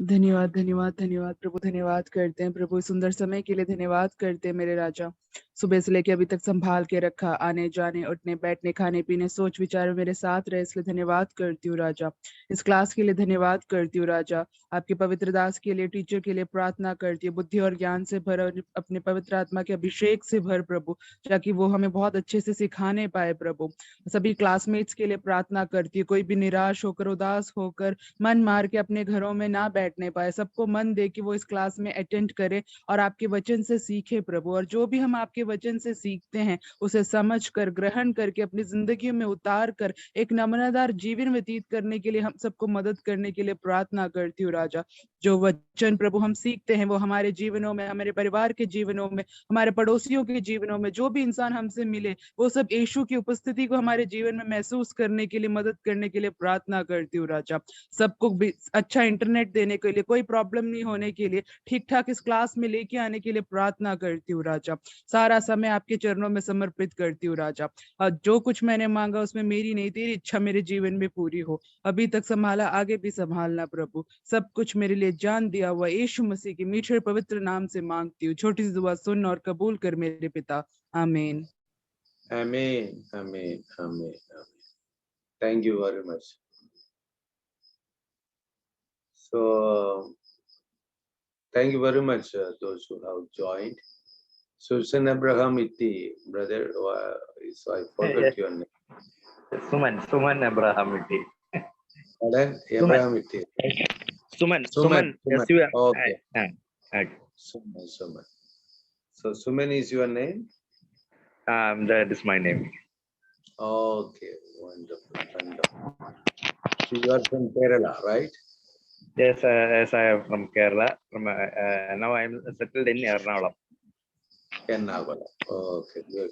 धन्यवाद धन्यवाद धन्यवाद प्रभु, धन्यवाद करते हैं प्रभु, सुंदर समय के लिए धन्यवाद करते हैं मेरे राजा। सुबह से लेके अभी तक संभाल के रखा, आने जाने उठने बैठने खाने पीने सोच विचार में मेरे साथ रहे, इसलिए धन्यवाद करती हूँ राजा। इस क्लास के लिए धन्यवाद करती हूँ राजा। आपके पवित्र दास के लिए, टीचर के लिए प्रार्थना करती हूँ, बुद्धि और ज्ञान से भर और अपने पवित्र आत्मा के अभिषेक से भर प्रभु, ताकि वो हमें बहुत अच्छे से सिखाने पाए प्रभु। सभी क्लासमेट्स के लिए प्रार्थना करती हूँ, कोई भी निराश होकर उदास होकर मन मार के अपने घरों में ना बैठने पाए, सबको मन दे कि वो इस क्लास में अटेंड करे और आपके वचन से सीखे प्रभु। और जो भी हम आपके वचन से सीखते हैं उसे समझ कर, ग्रहण करके अपनी जिंदगी में उतार कर एक नमूनादार जीवन व्यतीत करने के लिए हम सबको मदद करने के लिए प्रार्थना करती हूँ राजा। जो वचन प्रभु हम सीखते हैं वो हमारे जीवनों में, हमारे परिवार के जीवनों में, हमारे पड़ोसियों के जीवनों में, जो भी इंसान हमसे मिले वो सब यीशु की उपस्थिति को हमारे जीवन में महसूस करने के लिए, मदद करने के लिए प्रार्थना करती हूँ राजा। सबको अच्छा इंटरनेट देने के लिए, कोई प्रॉब्लम नहीं होने के लिए, ठीक ठाक इस क्लास में लेके आने के लिए प्रार्थना करती हूँ राजा। सारा समय आपके चरणों में समर्पित करती हूँ राजा। और जो कुछ मैंने मांगा उसमें मेरी नहीं तेरी इच्छा मेरे जीवन में पूरी हो। अभी तक संभाला, आगे भी संभालना प्रभु। सब कुछ मेरे लिए जान दिया हुआ यीशु मसीह के मीठे पवित्र नाम से मांगती हूँ। छोटी सी दुआ सुन और कबूल कर मेरे पिता, आमीन। Amen, amen, amen, amen. Thank you very much. So, thank you very much, those who have joined. Susan Abraham Itti, brother, so I forgot your name. Suman Abraham Itti. Abraham Itti. Suman. Yes, you are. Okay. Okay. Suman. So, Suman is your name? That is my name. Okay, wonderful. So you are from Kerala, right? Yes, I am from Kerala. Now I am settled in Ernakulam. Ernakulam. Okay, good.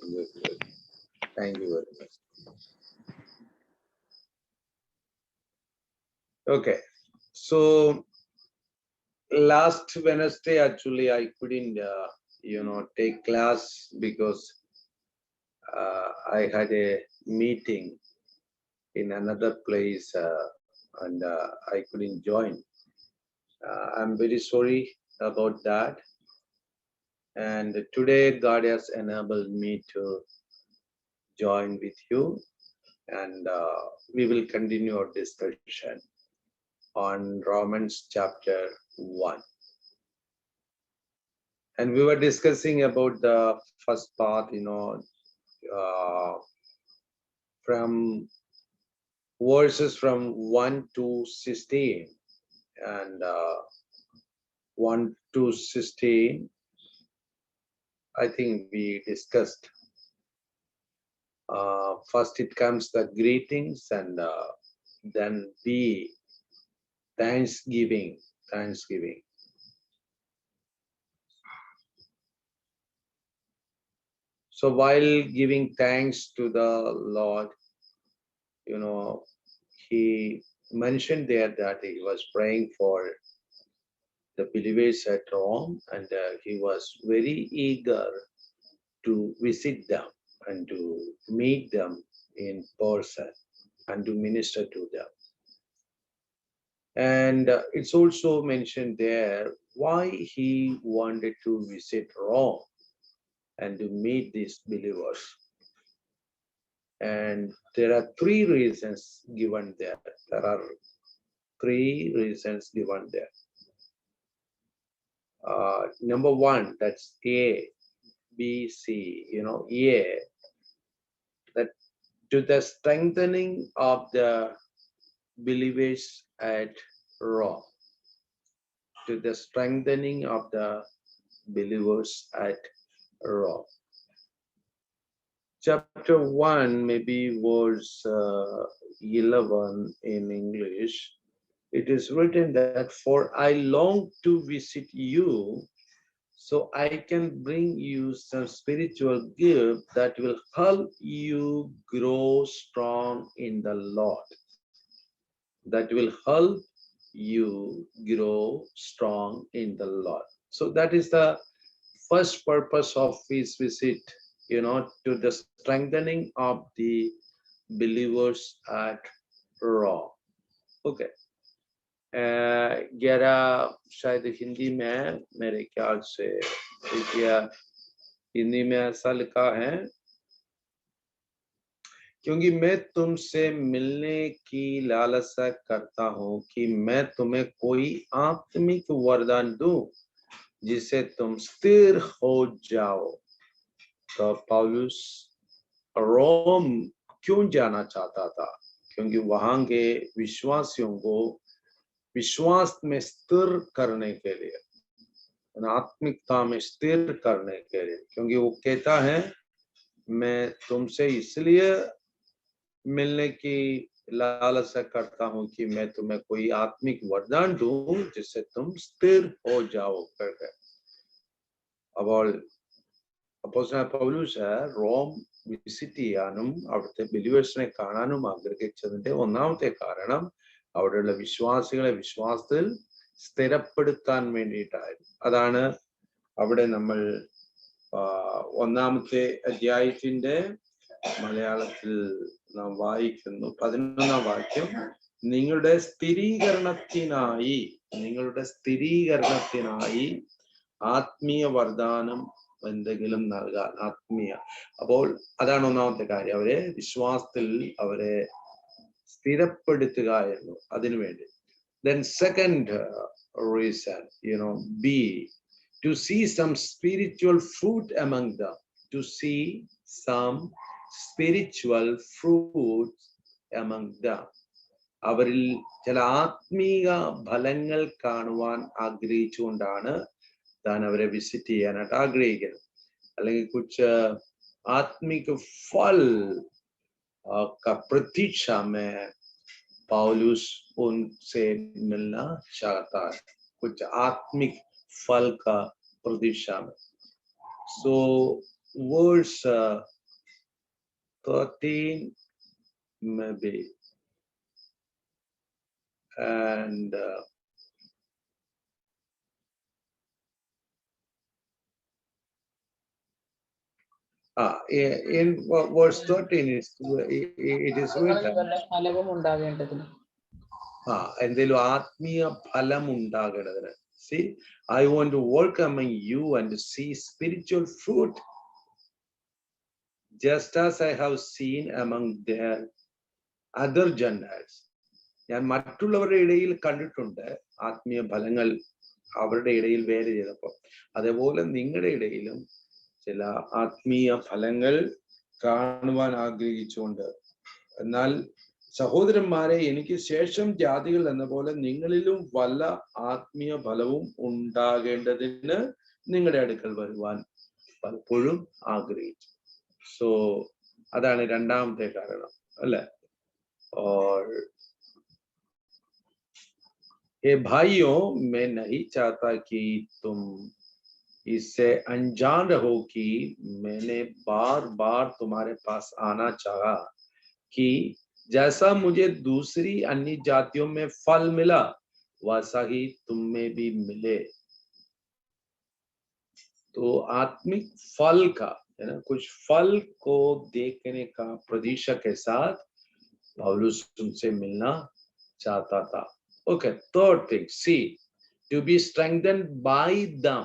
Thank you very much. Okay, so last Wednesday actually I couldn't, take class because I had a meeting in another place and I couldn't join. I'm very sorry about that. And today God has enabled me to join with you, and we will continue our discussion on Romans chapter 1. And we were discussing about the first part, from verses from 1 to 16. And 1 to 16, I think we discussed. First it comes the greetings, and then B, thanksgiving. So while giving thanks to the Lord, he mentioned there that he was praying for the believers at Rome, and he was very eager to visit them and to meet them in person and to minister to them. And it's also mentioned there why he wanted to visit Rome and to meet these believers. And there are three reasons given there. Number one, that's A, B, C, A, that to the strengthening of the believers at Rome. To the strengthening of the believers at Rome. Chapter 1, maybe verse 11 in English, it is written that, "For I long to visit you so I can bring you some spiritual gift that will help you grow strong in the Lord." That will help you grow strong in the Lord. So that is the first purpose of his visit, to the strengthening of the believers at Rome. Okay. 11 शायद हिंदी में मेरे ख्याल से हिंदी में ऐसा लिखा है, क्योंकि मैं तुमसे मिलने की लालसा करता हूं कि मैं तुम्हें कोई आत्मिक वरदान दूं जिससे तुम स्थिर हो जाओ। तो पौलुस रोम क्यों जाना चाहता था? क्योंकि वहां के विश्वासियों को विश्वास में स्थिर करने के लिए, आत्मिकता में स्थिर करने के लिए, क्योंकि वो कहता है मैं तुमसे इसलिए मिलने की लालसा करता हूं कि मैं तुम्हें कोई आत्मिक वरदान दूं जिससे तुम स्थिर हो जाओ करके। അപ്പോൾ അപ്പോസ്തലനായ പൗലോസ് റോം വിസിറ്റ് ചെയ്യാനും അവിടുത്തെ ബിലീവേഴ്സിനെ കാണാനും ആഗ്രഹിച്ചതിന്റെ ഒന്നാമത്തെ കാരണം അവിടെയുള്ള വിശ്വാസികളെ വിശ്വാസത്തിൽ സ്ഥിരപ്പെടുത്താൻ വേണ്ടിയിട്ടായിരുന്നു. അതാണ് അവിടെ നമ്മൾ ഒന്നാമത്തെ അധ്യായത്തിന്റെ മലയാളത്തിൽ നാം വായിക്കുന്നു 11ാം വാക്യം, നിങ്ങളുടെ സ്ഥിരീകരണത്തിനായി ആത്മീയ വരദാനം എന്തെങ്കിലും നൽകാൻ. ആത്മീയ, അപ്പോൾ അതാണ് ഒന്നാമത്തെ കാര്യം, അവരെ വിശ്വാസത്തിൽ അവരെ സ്ഥിരപ്പെടുത്തുക എന്നു, അതിനുവേണ്ടി. Then second reason, B, to see some spiritual fruit among them, to see some spiritual fruit among them. അവരിൽ ചില ആത്മീയ ഫലങ്ങൾ കാണുവാൻ ആഗ്രഹിച്ചുകൊണ്ടാണ് താൻ അവരെ വിസിറ്റ് ചെയ്യാനായിട്ട് ആഗ്രഹിക്കുന്നത്. അല്ലെങ്കിൽ കുछ आत्मिक फल का प्रतीक्षा में पौलुस उनसे मिलना चाहता है, कुछ आत्मिक फल का प्रतीक्षा में. So verse 13 maybe and in verse 13 it is written എന്തെങ്കിലും ആത്മീയ ഫലം ഉണ്ടാകേണ്ടതിന്. See, I want to work among you and to see spiritual fruit just as I have seen among their other Gentiles. ഞാൻ മറ്റുള്ളവരുടെ ഇടയിൽ കണ്ടിട്ടുണ്ട് ആത്മീയ ഫലങ്ങൾ അവരുടെ ഇടയിൽ വേറെ ചെയ്തപ്പോൾ, അതേപോലെ നിങ്ങളുടെ ഇടയിലും ചില ആത്മീയ ഫലങ്ങൾ കാണുവാൻ ആഗ്രഹിച്ചുകൊണ്ട്. എന്നാൽ സഹോദരന്മാരെ, എനിക്ക് ശേഷം ജാതികൾ എന്ന പോലെ നിങ്ങളിലും വല്ല ആത്മീയ ഫലവും ഉണ്ടാകേണ്ടതിന് നിങ്ങളുടെ അടുക്കൽ വരുവാൻ പലപ്പോഴും ആഗ്രഹിച്ചു. സോ അതാണ് രണ്ടാമത്തെ കാരണം, അല്ലെ? हे भाइयों, मैं नहीं चाहता कि तुम इससे अनजान रहो कि मैंने बार बार तुम्हारे पास आना चाहा कि जैसा मुझे दूसरी अन्य जातियों में फल मिला वैसा ही तुम में भी मिले. तो आत्मिक फल का, है ना, कुछ फल को देखने का प्रतीक्षा के साथ पौलुस उनसे मिलना चाहता था. Okay, third thing, see, to be strengthened by them.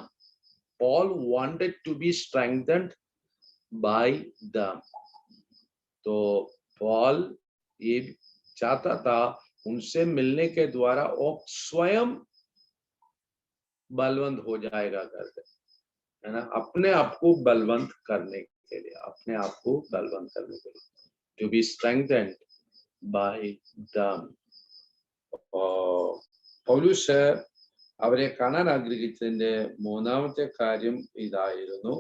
Paul wanted to be strengthened by them. तो पॉल ये चाहता था उनसे मिलने के द्वारा वो स्वयं बलवंत हो जाएगा करके, है ना, अपने आप को बलवंत करने के लिए, अपने आप को बलवंत करने के लिए, to be strengthened by them. പൗലോസ് അവരെ കാണാൻ ആഗ്രഹിച്ചതിന്റെ മൂന്നാമത്തെ കാര്യം ഇതായിരുന്നു.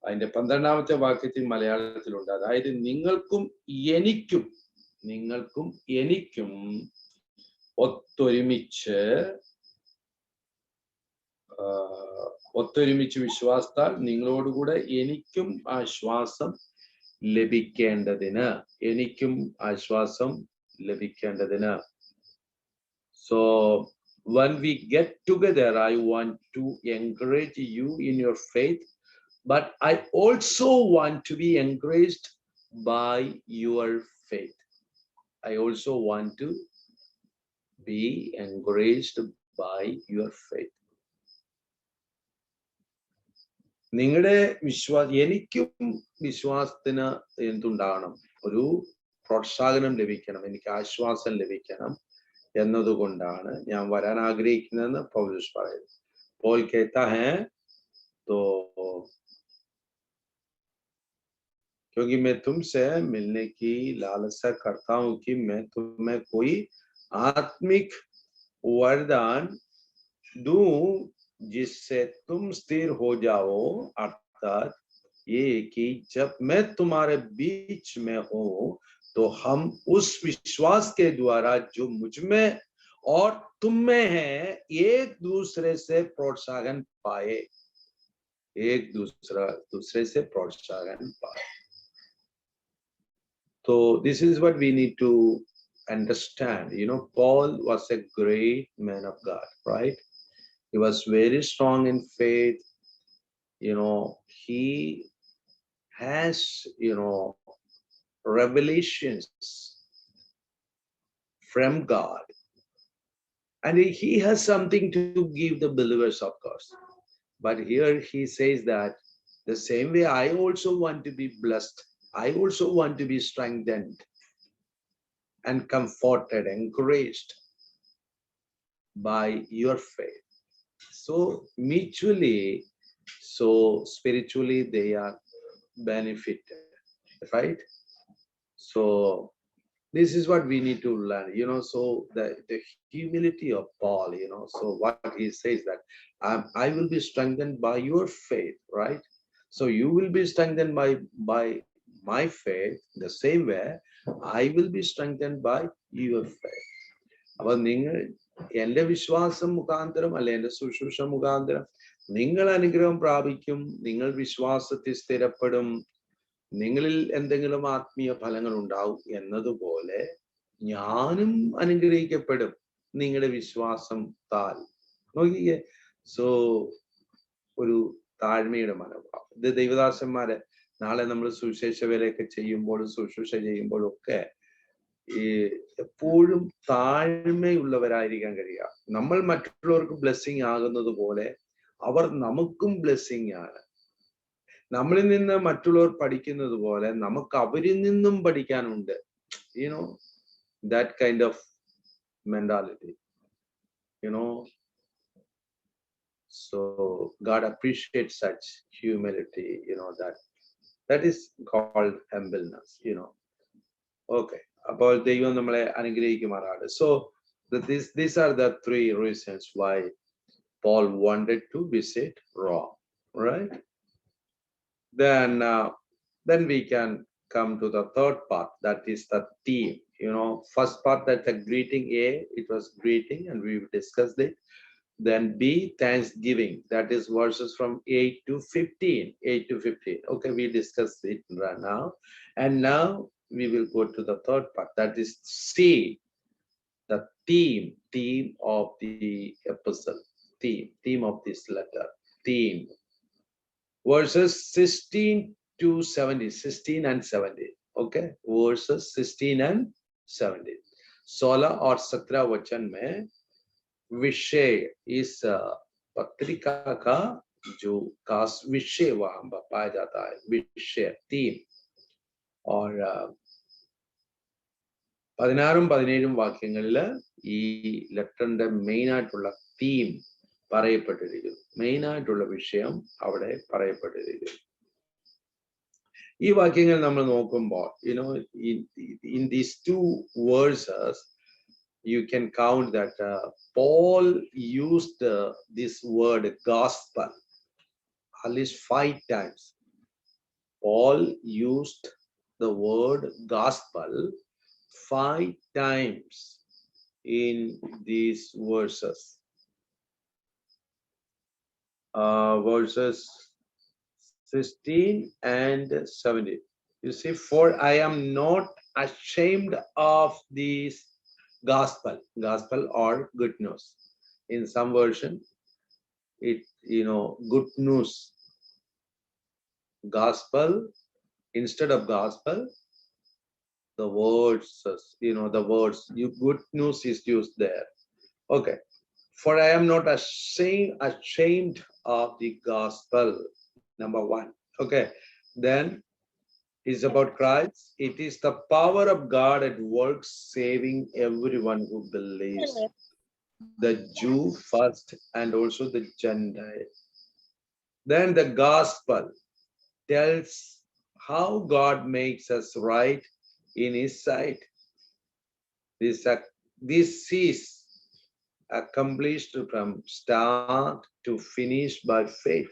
അതിന്റെ 12ാമത്തെ വാക്യത്തിൽ മലയാളത്തിലുണ്ട്, അതായത് നിങ്ങൾക്കും എനിക്കും ഒത്തൊരുമിച്ച് വിശ്വാസത്താൽ നിങ്ങളോടുകൂടെ എനിക്കും ആശ്വാസം ലഭിക്കേണ്ടതിന്. So when we get together, I want to encourage you in your faith, but I also want to be encouraged by your faith. I also want to be encouraged by your faith. നിങ്ങളുടെ എനിക്കും വിശ്വാസത്തിന് എന്തുണ്ടാകണം? ഒരു പ്രോത്സാഹനം ലഭിക്കണം, എനിക്ക് ആശ്വാസം ലഭിക്കണം എന്നതുകൊണ്ടാണ് ഞാൻ വരാൻ ആഗ്രഹിക്കുന്നതെന്ന് പൗലോസ് പറയുന്നു. പോൾ कहता है तो क्योंकि मैं तुमसे मिलने की लालसा करता हूं कि मैं तुम्हें कोई आत्मिक वरदान दूं जिससे तुम स्थिर हो जाओ, अर्थात ये कि जब मैं तुम्हारे बीच में हूं तो हम उस विश्वास के द्वारा जो मुझ में और तुम में है एक दूसरे से प्रोत्साहन पाए, एक दूसरे से प्रोत्साहन पाए. So this is what we need to understand. You know, Paul was a great man of God, right? He was very strong in faith. You know, he has, you know, revelations from God. And he has something to give the believers, of course. But here he says that the same way I also want to be blessed. I also want to be strengthened and comforted, encouraged by your faith. So mutually, so spiritually they are benefited, right? So this is what we need to learn, you know. So the humility of Paul, you know, so what he says that I will be strengthened by your faith, right? So you will be strengthened by my faith, the same way I will be strengthened by your faith. അപ്പോൾ നിങ്ങൾ എൻ്റെ വിശ്വാസം മുഖാന്തരം അല്ലെ എൻ്റെ ശുശ്രൂഷ മുഖാന്തരം നിങ്ങൾ അനുഗ്രഹം പ്രാപിക്കും, നിങ്ങൾ വിശ്വാസത്തിൽ സ്ഥിരപ്പെടും, നിങ്ങളിൽ എന്തെങ്കിലും ആത്മീയ ഫലങ്ങൾ ഉണ്ടാവും എന്നതുപോലെ ഞാനും അനുഗ്രഹിക്കപ്പെടും നിങ്ങളുടെ വിശ്വാസം താൽ. നോക്കിയേ, സോ ഒരു താഴ്മയുടെ മനോഭാവം. ഇത് ദൈവദാസന്മാരെ നാളെ നമ്മൾ സുവിശേഷ വേലയൊക്കെ ചെയ്യുമ്പോഴും ശുശ്രൂഷ ചെയ്യുമ്പോഴും ഒക്കെ ഈ എപ്പോഴും താഴ്മയുള്ളവരായിരിക്കാൻ കഴിയുക. നമ്മൾ മറ്റുള്ളവർക്ക് ബ്ലെസ്സിങ് ആകുന്നത് പോലെ അവർ നമുക്കും ബ്ലെസ്സിങ് ആണ്. നമ്മളിൽ നിന്ന് മറ്റുള്ളവർ പഠിക്കുന്നത് പോലെ നമുക്ക് അവരിൽ നിന്നും പഠിക്കാനുണ്ട്. You know, that kind of mentality, you know. So God appreciates such humility, you know, that is called humbleness, you know. Okay, അപ്പോൾ ദൈവം നമ്മളെ അനുഗ്രഹിക്കുമാറാണ്. So these are the three reasons why Paul wanted to visit Rome, right? Then we can come to the third part, that is the theme. You know, first part, that the greeting A, it was greeting and we discussed it. Then B, thanksgiving, that is verses from 8 to 15. Okay, we discussed it right now. And now we will go to the third part, that is C, the theme of the epistle, theme of this letter, theme. Verses 16 to 70, 16 and 17. Okay, verses 16 and 17. 16 और 17 वचन में विषय, इस पत्रिका का जो खास विषय वहां पाया जाता है, विषय थीम. और 16-17 വാക്യങ്ങളിൽ ഈ ലെറ്ററിന്റെ മെയിൻ ആയിട്ടുള്ള തീം പറയപ്പെട്ടിരിക്കുന്നു, മെയിൻ ആയിട്ടുള്ള വിഷയം അവിടെ പറയപ്പെട്ടിരിക്കുന്നു. ഈ വാക്യങ്ങൾ നമ്മൾ നോക്കുമ്പോൾ, you know, in these two verses you can count that Paul used this word gospel at least 5 times. Paul used the word gospel 5 times in these verses. Verses 16 and 17. You see, for I am not ashamed of this gospel or good news. In some version, it, you know, good news, gospel instead of gospel, the words, the words, good news is used there. Okay. For I am not ashamed of the gospel. Number one. Okay. Then it's about Christ. It is the power of God at work saving everyone who believes. The Jew first and also the Gentile. Then the gospel tells how God makes us right in his sight. This is accomplished from start to finish by faith.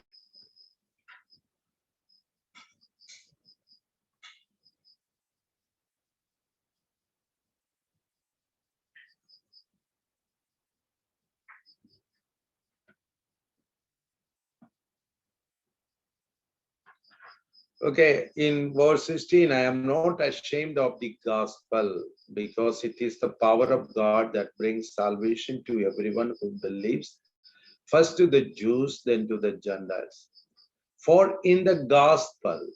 Okay, in verse 16, I am not ashamed of the gospel because it is the power of God that brings salvation to everyone who believes, first to the Jews, then to the Gentiles. For in the gospel,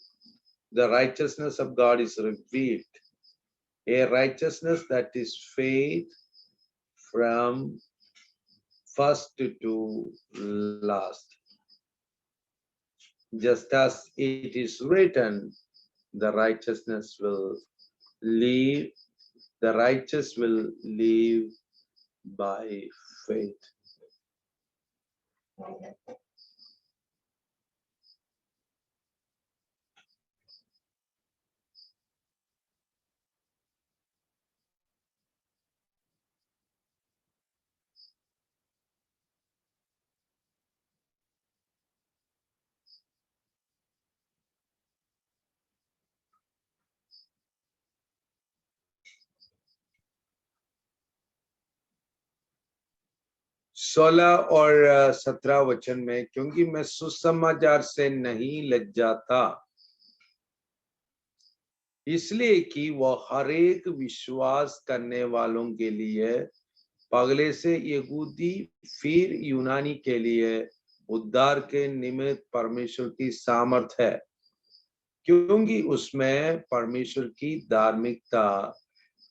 the righteousness of God is revealed, a righteousness that is faith from first to last. Just as it is written, the righteous will live by faith. सोलह और 17 वचन में, क्योंकि मैं सुसमाचार से नहीं लज्जाता, इसलिए कि वह हर एक विश्वास करने वालों के लिए, पगले से यहूदी फिर यूनानी के लिए उद्धार के निमित्त परमेश्वर की सामर्थ है, क्योंकि उसमें परमेश्वर की धार्मिकता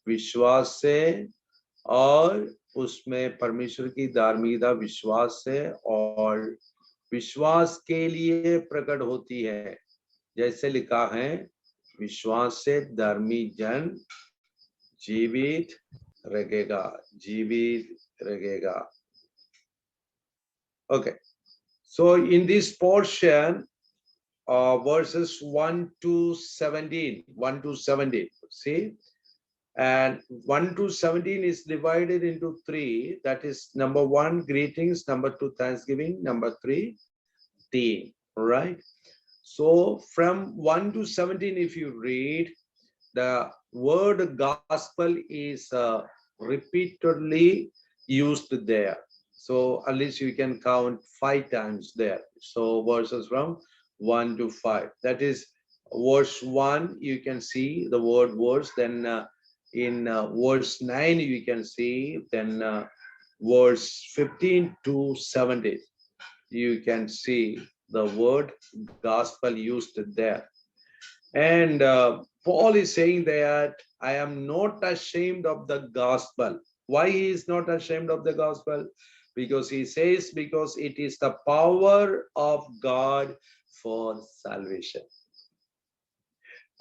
विश्वास से, और उसमें परमेश्वर की धार्मिकता विश्वास से और विश्वास के लिए प्रकट होती है, जैसे लिखा है, विश्वास से धर्मी जन जीवित रहेगा. Okay, so in this portion, verses 1 to 17, see, and 1 to 17 is divided into 3. That is, number 1, greetings, number 2, thanksgiving, number 3, theme. Right? So from 1 to 17, if you read, the word gospel is repeatedly used there. So at least you can count 5 times there. So verses from 1 to 5. That is, verse 1, you can see the word verse. Then in verse 9, you can see. Then verse 15 to 17, you can see the word gospel used there. And Paul is saying that I am not ashamed of the gospel. Why he is not ashamed of the gospel? Because he says, because it is the power of God for salvation.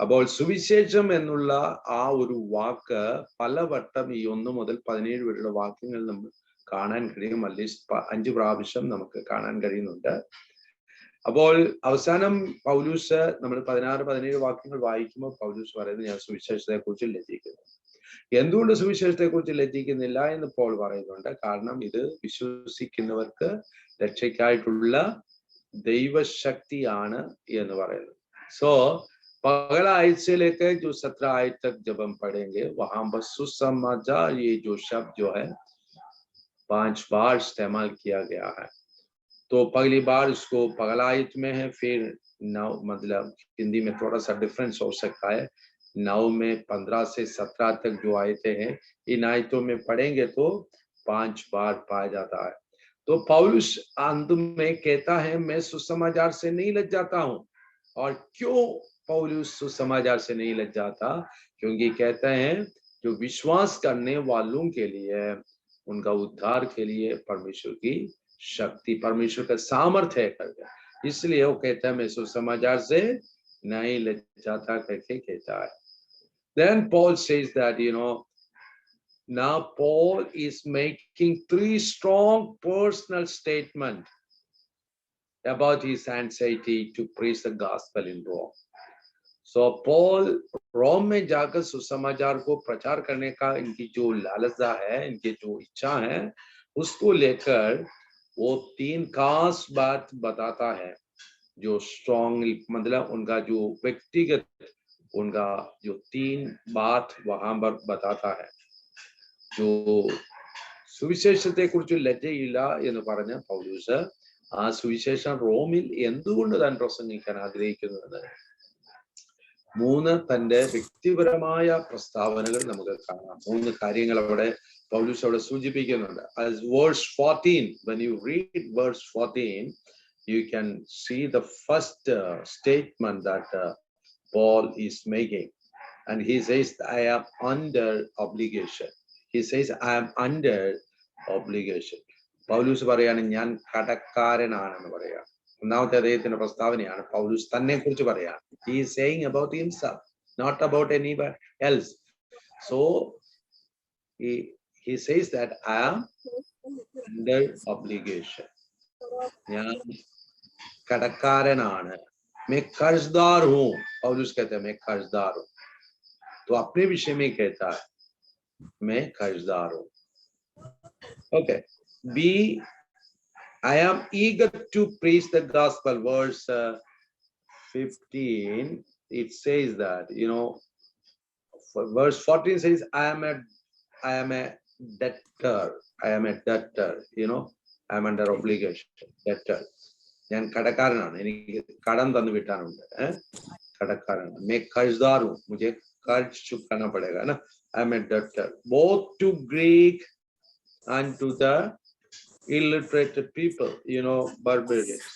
അപ്പോൾ സുവിശേഷം എന്നുള്ള ആ ഒരു വാക്ക് പലവട്ടം ഈ 1 മുതൽ 17 വരെയുള്ള വാക്യങ്ങൾ നമ്മൾ കാണാൻ കഴിയും. അറ്റ്ലീസ്റ്റ് 5 പ്രാവശ്യം നമുക്ക് കാണാൻ കഴിയുന്നുണ്ട്. അപ്പോൾ അവസാനം പൗലൂസ് നമ്മൾ 16-17 വാക്യങ്ങൾ വായിക്കുമ്പോൾ പൗലൂസ് പറയുന്നത്, ഞാൻ സുവിശേഷത്തെ കുറിച്ച് ലജ്ജിക്കുന്നു. എന്തുകൊണ്ട് സുവിശേഷത്തെ കുറിച്ച് ലജ്ജിക്കുന്നില്ല എന്ന് പോൾ പറയുന്നുണ്ട്. കാരണം ഇത് വിശ്വസിക്കുന്നവർക്ക് രക്ഷയ്ക്കായിട്ടുള്ള ദൈവശക്തിയാണ് എന്ന് പറയുന്നത്. സോ पगला आयत लेकर जो 17 आयत तक जब हम पढ़ेंगे, वहां बस सुसमाचार ये जो शब्द जो है 5 बार इस्तेमाल किया गया है. तो पहली बार उसको पगला आयत में है, फिर 9, मतलब हिंदी में थोड़ा सा डिफरेंस हो सकता है, 9 में 15 से 17 तक जो आयतें हैं, इन आयतों में पढ़ेंगे तो 5 बार पाया जाता है. तो पौलुस अंत में कहता है, मैं सुसमाचार से नहीं लज्जाता हूं. और क्यों पौलुस सुसमाचार से नहीं लज्जाता, क्योंकि कहते हैं जो विश्वास करने वालों के लिए, उनका उद्धार के लिए परमेश्वर की शक्ति, परमेश्वर का सामर्थ्य है करके, इसलिए वो कहता है मैं सुसमाचार से नहीं लज्जाता करके कहता है. Then Paul says that, now Paul is making 3 strong personal statements about his anxiety to preach the gospel in Rome. So Paul रोम में जाकर सुसमाचार को प्रचार करने का इनकी जो लालसा है, इनकी जो इच्छा है, उसको लेकर वो 3 खास बात बताता है, जो स्ट्रॉन्ग, मतलब उनका जो व्यक्तिगत, उनका जो 3 बात वहां पर बताता है. जो സുവിശേഷത്തെ കുറിച്ച് ലജ്ജയില്ല എന്ന് പറഞ്ഞ പൗലോസ് ആ സുവിശേഷം റോമിൽ എന്തുകൊണ്ട് താൻ പ്രസംഗിക്കാൻ ആഗ്രഹിക്കുന്നുവെന്ന് 3 തന്റെ വ്യക്തിപരമായ പ്രസ്താവനകൾ നമുക്ക് കാണാം. 3 കാര്യങ്ങൾ അവിടെ പൗലോസ് അവിടെ സൂചിപ്പിക്കുന്നുണ്ട്. As verse 14, when you read verse 14, you can see the first statement that Paul is making, and he says, I am under obligation. He says, I am under obligation. Paulose പറയാണ് ഞാൻ കടക്കാരനാണെന്ന് പറയാ. ഒന്നാമത്തെ അദ്ദേഹത്തിന്റെ പ്രസ്താവനയാണ്. പൗലൂസ് തന്നെ കുറിച്ച് പറയാ. He is saying about himself, not about anyone else. So he says that I am under obligation. ഞാൻ कड़कारनान मैं कर्जदार हूं. पौलुस कहते हैं मैं कर्जदार हूं. तो अपने विषय में कहता है मैं कर्जदार हूं. Okay. B, I am eager to preach the gospel. Verse 15, it says that, verse 14 says, I am a debtor. I am a debtor, I am under obligation. Debtor. ഞാൻ കടക്കാരനാണ്, എനിക്ക് കടം തന്നു വിട്ടാനുണ്ട്. കടക്കാരനാണ്. मैं कर्जदार हूं, मुझे कर्ज चुकाना पड़ेगा ना. I am a debtor, both to Greek and to the illiterate people, barbarians.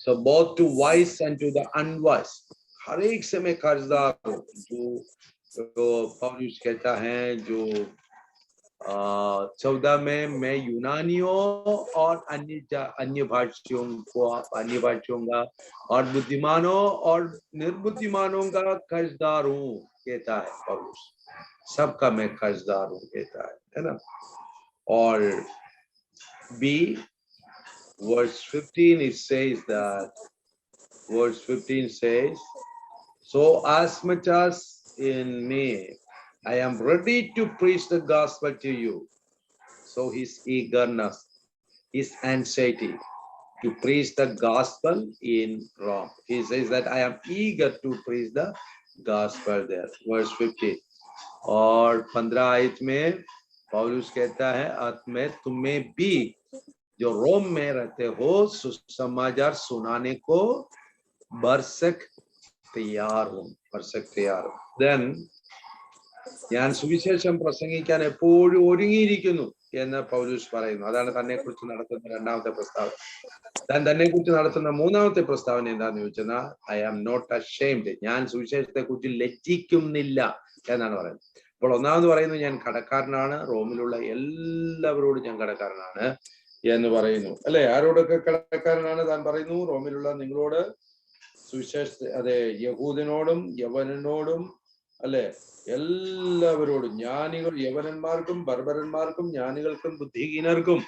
So both to wise and to the unwise. हर एक से मैं कर्जदार हूं. जो पौलुस कहता है, जो 14 में मैं यूनानियों और अन्य भाषियों का और बुद्धिमानों और निर्बुद्धिमानों का कर्जदार हूं कहता है पौलुस. सबका मैं कर्जदार हूं कहता है ना. और B, verse 15, it says that, verse 15 says, so as much as in me I am ready to preach the gospel to you. So his eagerness, his anxiety to preach the gospel in Rome. He says that I am eager to preach the gospel there. Verse 15. और 15 आयत में पौलुस कहता है, मैं तुम्हें भी जो रोम में रहते हो सुसमाचार सुनाने को बरसक तैयार हूं. Then ഞാൻ സുവിശേഷം പ്രസംഗിക്കാൻ എപ്പോഴും ഒരുങ്ങിയിരിക്കുന്നു എന്ന് പൗലൂസ് പറയുന്നു. അതാണ് തന്നെ കുറിച്ച് നടത്തുന്ന രണ്ടാമത്തെ പ്രസ്താവന. താൻ തന്നെ കുറിച്ച് നടത്തുന്ന മൂന്നാമത്തെ പ്രസ്താവന എന്താന്ന് ചോദിച്ചാൽ, ഐ ആം നോട്ട് അഷെയിംഡ്, ഞാൻ സുവിശേഷത്തെ കുറിച്ച് ലജ്ജിക്കുന്നില്ല എന്നാണ് പറയുന്നത്. അപ്പോൾ ഒന്നാമത് പറയുന്നു ഞാൻ കടക്കാരനാണ്, റോമിലുള്ള എല്ലാവരോടും ഞാൻ കടക്കാരനാണ് എന്ന് പറയുന്നു. അല്ലെ, ആരോടൊക്കെ കടക്കാരനാണ് താൻ പറയുന്നു? റോമിലുള്ള നിങ്ങളോട്, സുവിശേഷത്തെ, അതെ, യഹൂദനോടും യവനനോടും, അല്ലെ, എല്ലാവരോടും, ജ്ഞാനികൾ, യവനന്മാർക്കും ബർബരന്മാർക്കും ജ്ഞാനികൾക്കും ബുദ്ധിഹീനർക്കും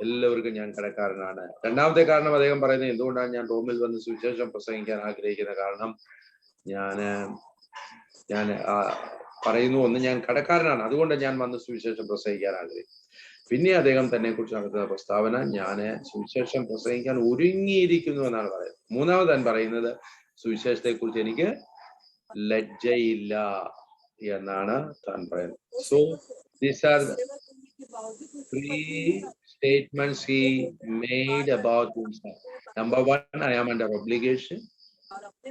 എല്ലാവർക്കും ഞാൻ കടക്കാരനാണ്. രണ്ടാമത്തെ കാരണം അദ്ദേഹം പറയുന്നത് എന്തുകൊണ്ടാണ് ഞാൻ റോമിൽ വന്ന് സുവിശേഷം പ്രസംഗിക്കാൻ ആഗ്രഹിക്കുന്ന കാരണം, ഞാൻ പറയുന്നു, ഒന്ന് ഞാൻ കടക്കാരനാണ്, അതുകൊണ്ട് ഞാൻ വന്ന് സുവിശേഷം പ്രസംഗിക്കാൻ ആഗ്രഹിക്കും. പിന്നെ അദ്ദേഹം തന്നെ കുറിച്ച് നടത്തുന്ന പ്രസ്താവന, ഞാൻ സുവിശേഷം പ്രസംഗിക്കാൻ ഒരുങ്ങിയിരിക്കുന്നു എന്നാണ് പറയുന്നത്. മൂന്നാമത് താൻ പറയുന്നത് സുവിശേഷത്തെ കുറിച്ച് എനിക്ക് ലജ്ജയില്ല എന്നാണ് താൻ പറയുന്നത്. So these are three statements he made about himself. Number 1, I am under obligation,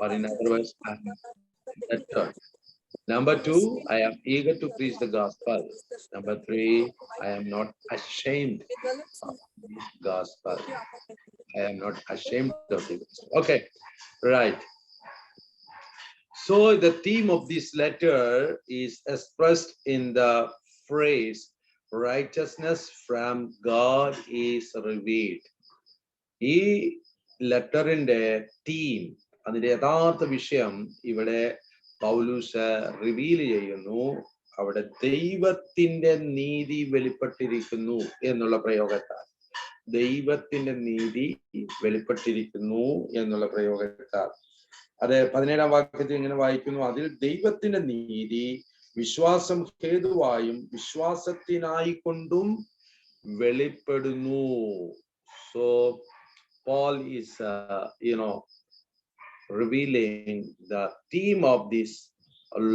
or in other words, I am debtor. Number 2, I am eager to preach the gospel. Number 3, I am not ashamed of the gospel. I am not ashamed of the gospel. Okay, right. So the theme of this letter is expressed in the phrase righteousness from God is revealed. ഈ ലെറ്ററിന്റെ theme, അതിന്റെ യഥാർത്ഥ വിഷയം ഇവിടെ Paulose reveal ചെയ്യുന്നു. അവിടെ ദൈവത്തിന്റെ നീതി വെളിപ്പെട്ടിരിക്കുന്നു എന്നുള്ള പ്രയോഗത്താൽ, ദൈവത്തിന്റെ നീതി വെളിപ്പെട്ടിരിക്കുന്നു എന്നുള്ള പ്രയോഗത്താൽ. അത് 17-ാം വാക്യത്തിൽ ഇങ്ങനെ വായിക്കുന്നു, അതിൽ ദൈവത്തിന്റെ നീതി വിശ്വാസം ഹേതുവായും വിശ്വാസത്തിനായി കൊണ്ടും വെളിപ്പെടുന്നു. So Paul is revealing the theme of this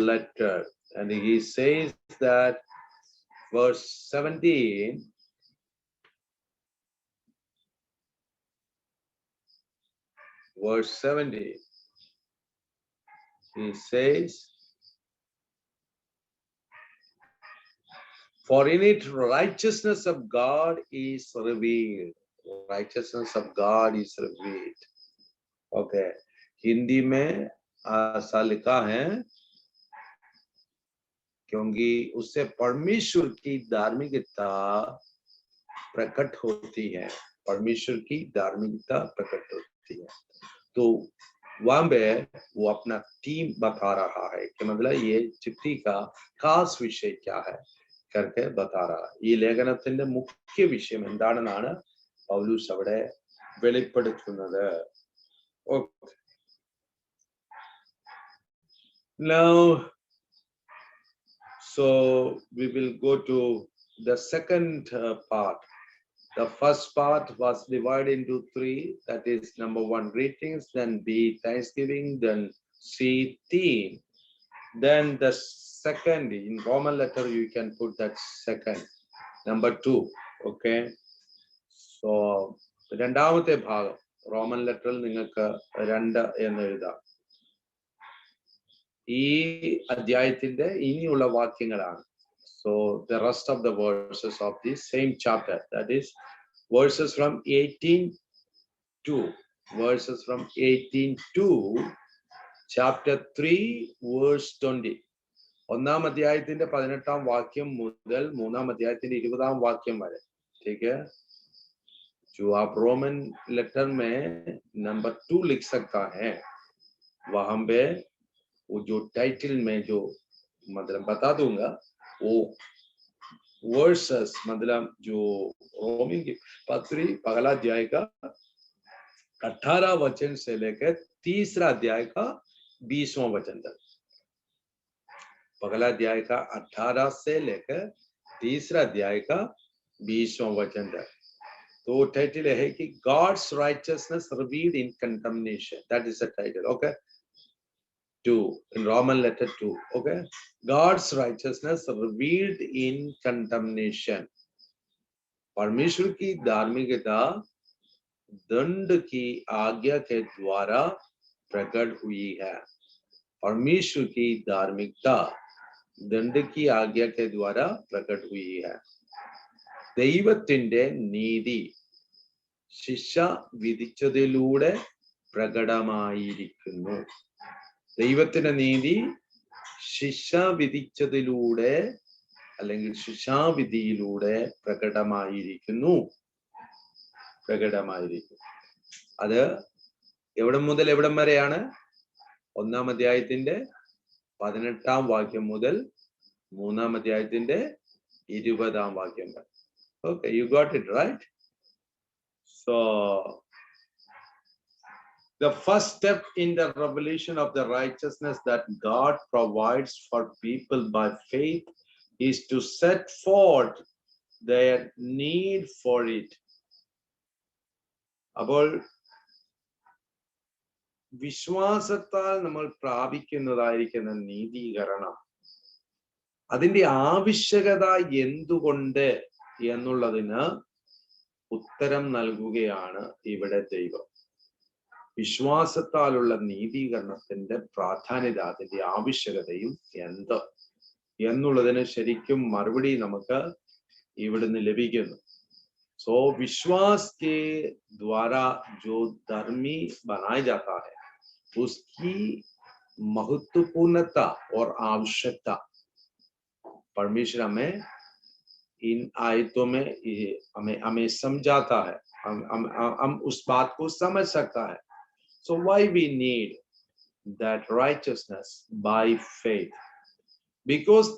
letter, and he says that verse 17, he says, for in it righteousness of God is revealed. Righteousness of God is revealed. Okay, Hindi में ऐसा लिखा है, क्योंकि उससे परमेश्वर की धार्मिकता प्रकट होती है, परमेश्वर की धार्मिकता प्रकट होती है. तो वहां पे वो अपना थीम बता रहा है कि मतलब ये चिट्ठी का खास विषय क्या है करके बता रहा है. ഈ ലേഖനത്തിന്റെ മുഖ്യ വിഷയം എന്താണെന്നാണ് പൗലൂസ് അവിടെ വെളിപ്പെടുത്തുന്നത്. Okay. Now, so we will go to the second part. The first part was divided into 3. That is, number 1, greetings, then B, thanksgiving, then C, theme. Then the second, in Roman letter, you can put that second, number 2. Okay. So, രണ്ടാമത്തെ ഭാഗം Roman ലെറ്ററിൽ നിങ്ങൾക്ക് 2 എന്ന് എഴുതാം. ഈ അധ്യായത്തിന്റെ ഇനിയുള്ള വാക്യങ്ങളാണ്. So the rest of the verses of this same chapter, that is verses from 18 to chapter 3 verse 20. ഒന്നാം അധ്യായത്തിന്റെ 18-ാം വാക്യം മുതൽ 3-ാം അധ്യായത്തിന്റെ 20-ാം വാക്യം വരെ. ठीक है, जो आप रोमन लेटर में नंबर 2 लिख सकता है, वहां पे वो जो टाइटल में जो मतलब बता दूंगा, वो वर्सेस मतलब जो रोमी की पत्री पहला अध्याय का 18 वचन से लेकर 3रा अध्याय का 20वां वचन तक, पहला अध्याय का 18 से लेकर 3रा अध्याय का 20वां वचन तक. तो टाइटल है कि God's righteousness revealed in condemnation. That is the title. Okay. 2 in Roman letter 2. Okay, God's righteousness revealed in condemnation. परमेश्वर की धार्मिकता दंड की आज्ञा के द्वारा प्रकट हुई है. परमेश्वर की धार्मिकता दंड की आज्ञा के द्वारा प्रकट हुई है. ദൈവത്തിന്റെ നീതി ശിക്ഷ വിധിച്ചതിലൂടെ പ്രകടമായിരിക്കുന്നു. ദൈവത്തിന്റെ നീതി ശിക്ഷ വിധിച്ചതിലൂടെ അല്ലെങ്കിൽ ശിക്ഷാവിധിയിലൂടെ പ്രകടമായിരിക്കുന്നു. അത് എവിടം മുതൽ എവിടം വരെയാണ്? 1-ാം അധ്യായത്തിന്റെ 18-ാം വാക്യം മുതൽ 3-ാം അധ്യായത്തിന്റെ 20-ാം വാക്യം വരെ. Okay, you got it right. So the first step in the revelation of the righteousness that God provides for people by faith is to set forth their need for it. അപ്പോൾ വിശ്വാസത്താൽ നമ്മൾ പ്രാപിക്കുന്നതായിരിക്കുന്ന നീതീകരണം, അതിന്റെ ആവശ്യകത എന്തുകൊണ്ട് എന്നുള്ളതിന് ഉത്തരം നൽകുകയാണ് ഇവിടെ ദൈവം. വിശ്വാസത്താലുള്ള നീതീകരണത്തിന്റെ പ്രാധാന്യത, അതിന്റെ ആവശ്യകതയും എന്ത് എന്നുള്ളതിന് ശരിക്കും മറുപടി നമുക്ക് ഇവിടുന്ന് ലഭിക്കുന്നു. सो विश्वास के द्वारा जो धर्मी बनाया जाता है, उसकी महत्वपूर्णता और आवश्यकता परमेश्वर हमें इन आयतों में हमें समझाता है, हम उस बात को समझ सकता है. So why we need that righteousness by faith? Because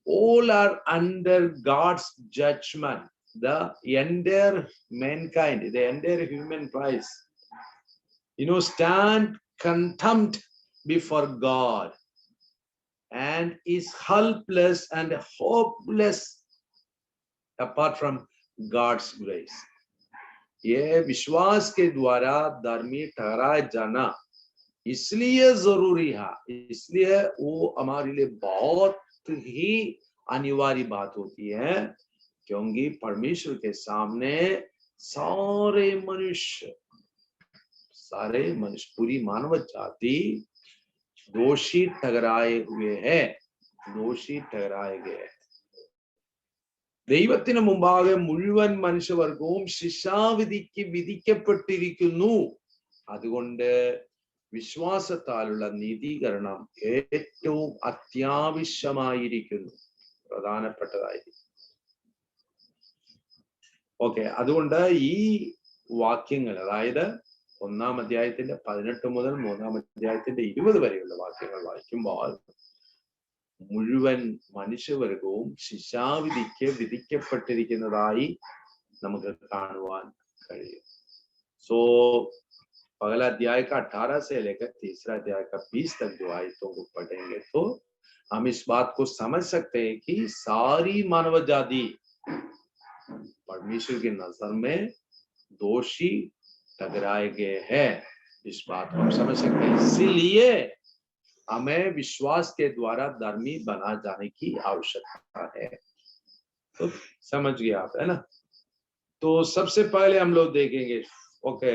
all are under God's judgment. The entire mankind, the entire human race, stand contempt before God and is helpless and hopeless apart from God's grace. ये विश्वास के द्वारा धर्मी ठहराया जाना इसलिए जरूरी है, इसलिए वो हमारे लिए बहुत ही अनिवार्य बात होती है, क्योंकि परमेश्वर के सामने सारे मनुष्य, पूरी मानव जाति दोषी ठहराए हुए हैं, दोषी ठहराए गए. ദൈവത്തിന് മുമ്പാകെ മുഴുവൻ മനുഷ്യവർഗവും ശിക്ഷാവിധിക്ക് വിധിക്കപ്പെട്ടിരിക്കുന്നു. അതുകൊണ്ട് വിശ്വാസത്താലുള്ള നീതീകരണം ഏറ്റവും അത്യാവശ്യമായിരിക്കുന്നു, പ്രധാനപ്പെട്ടതായിരിക്കും. ഓക്കെ, അതുകൊണ്ട് ഈ വാക്യങ്ങൾ, അതായത് 1-ാം അധ്യായത്തിന്റെ 18 മുതൽ 3-ാം അധ്യായത്തിന്റെ 20 വരെയുള്ള വാക്യങ്ങൾ വായിക്കുമ്പോൾ മുഴുവൻ മനുഷ്യവർഗവും ശിക്ഷാവിധിക്ക് വിധിക്കപ്പെട്ടിരിക്കുന്നതായി നമുക്ക് കാണുവാൻ കഴിയും. सो पहला अध्याय का 18 से लेकर तीसरा अध्याय का 20 तक जो आयतों को पढ़ेंगे तो हम इस बात को समझ सकते हैं कि सारी मानव जाति परमेश्वर की नजर में दोषी ठहराए गए हैं. इस बात को हम समझ सकते हैं. इसीलिए हमें विश्वास के द्वारा धर्मी बना जाने की आवश्यकता है. तो समझ गए आप, है ना? तो सबसे पहले हम लोग देखेंगे. Okay,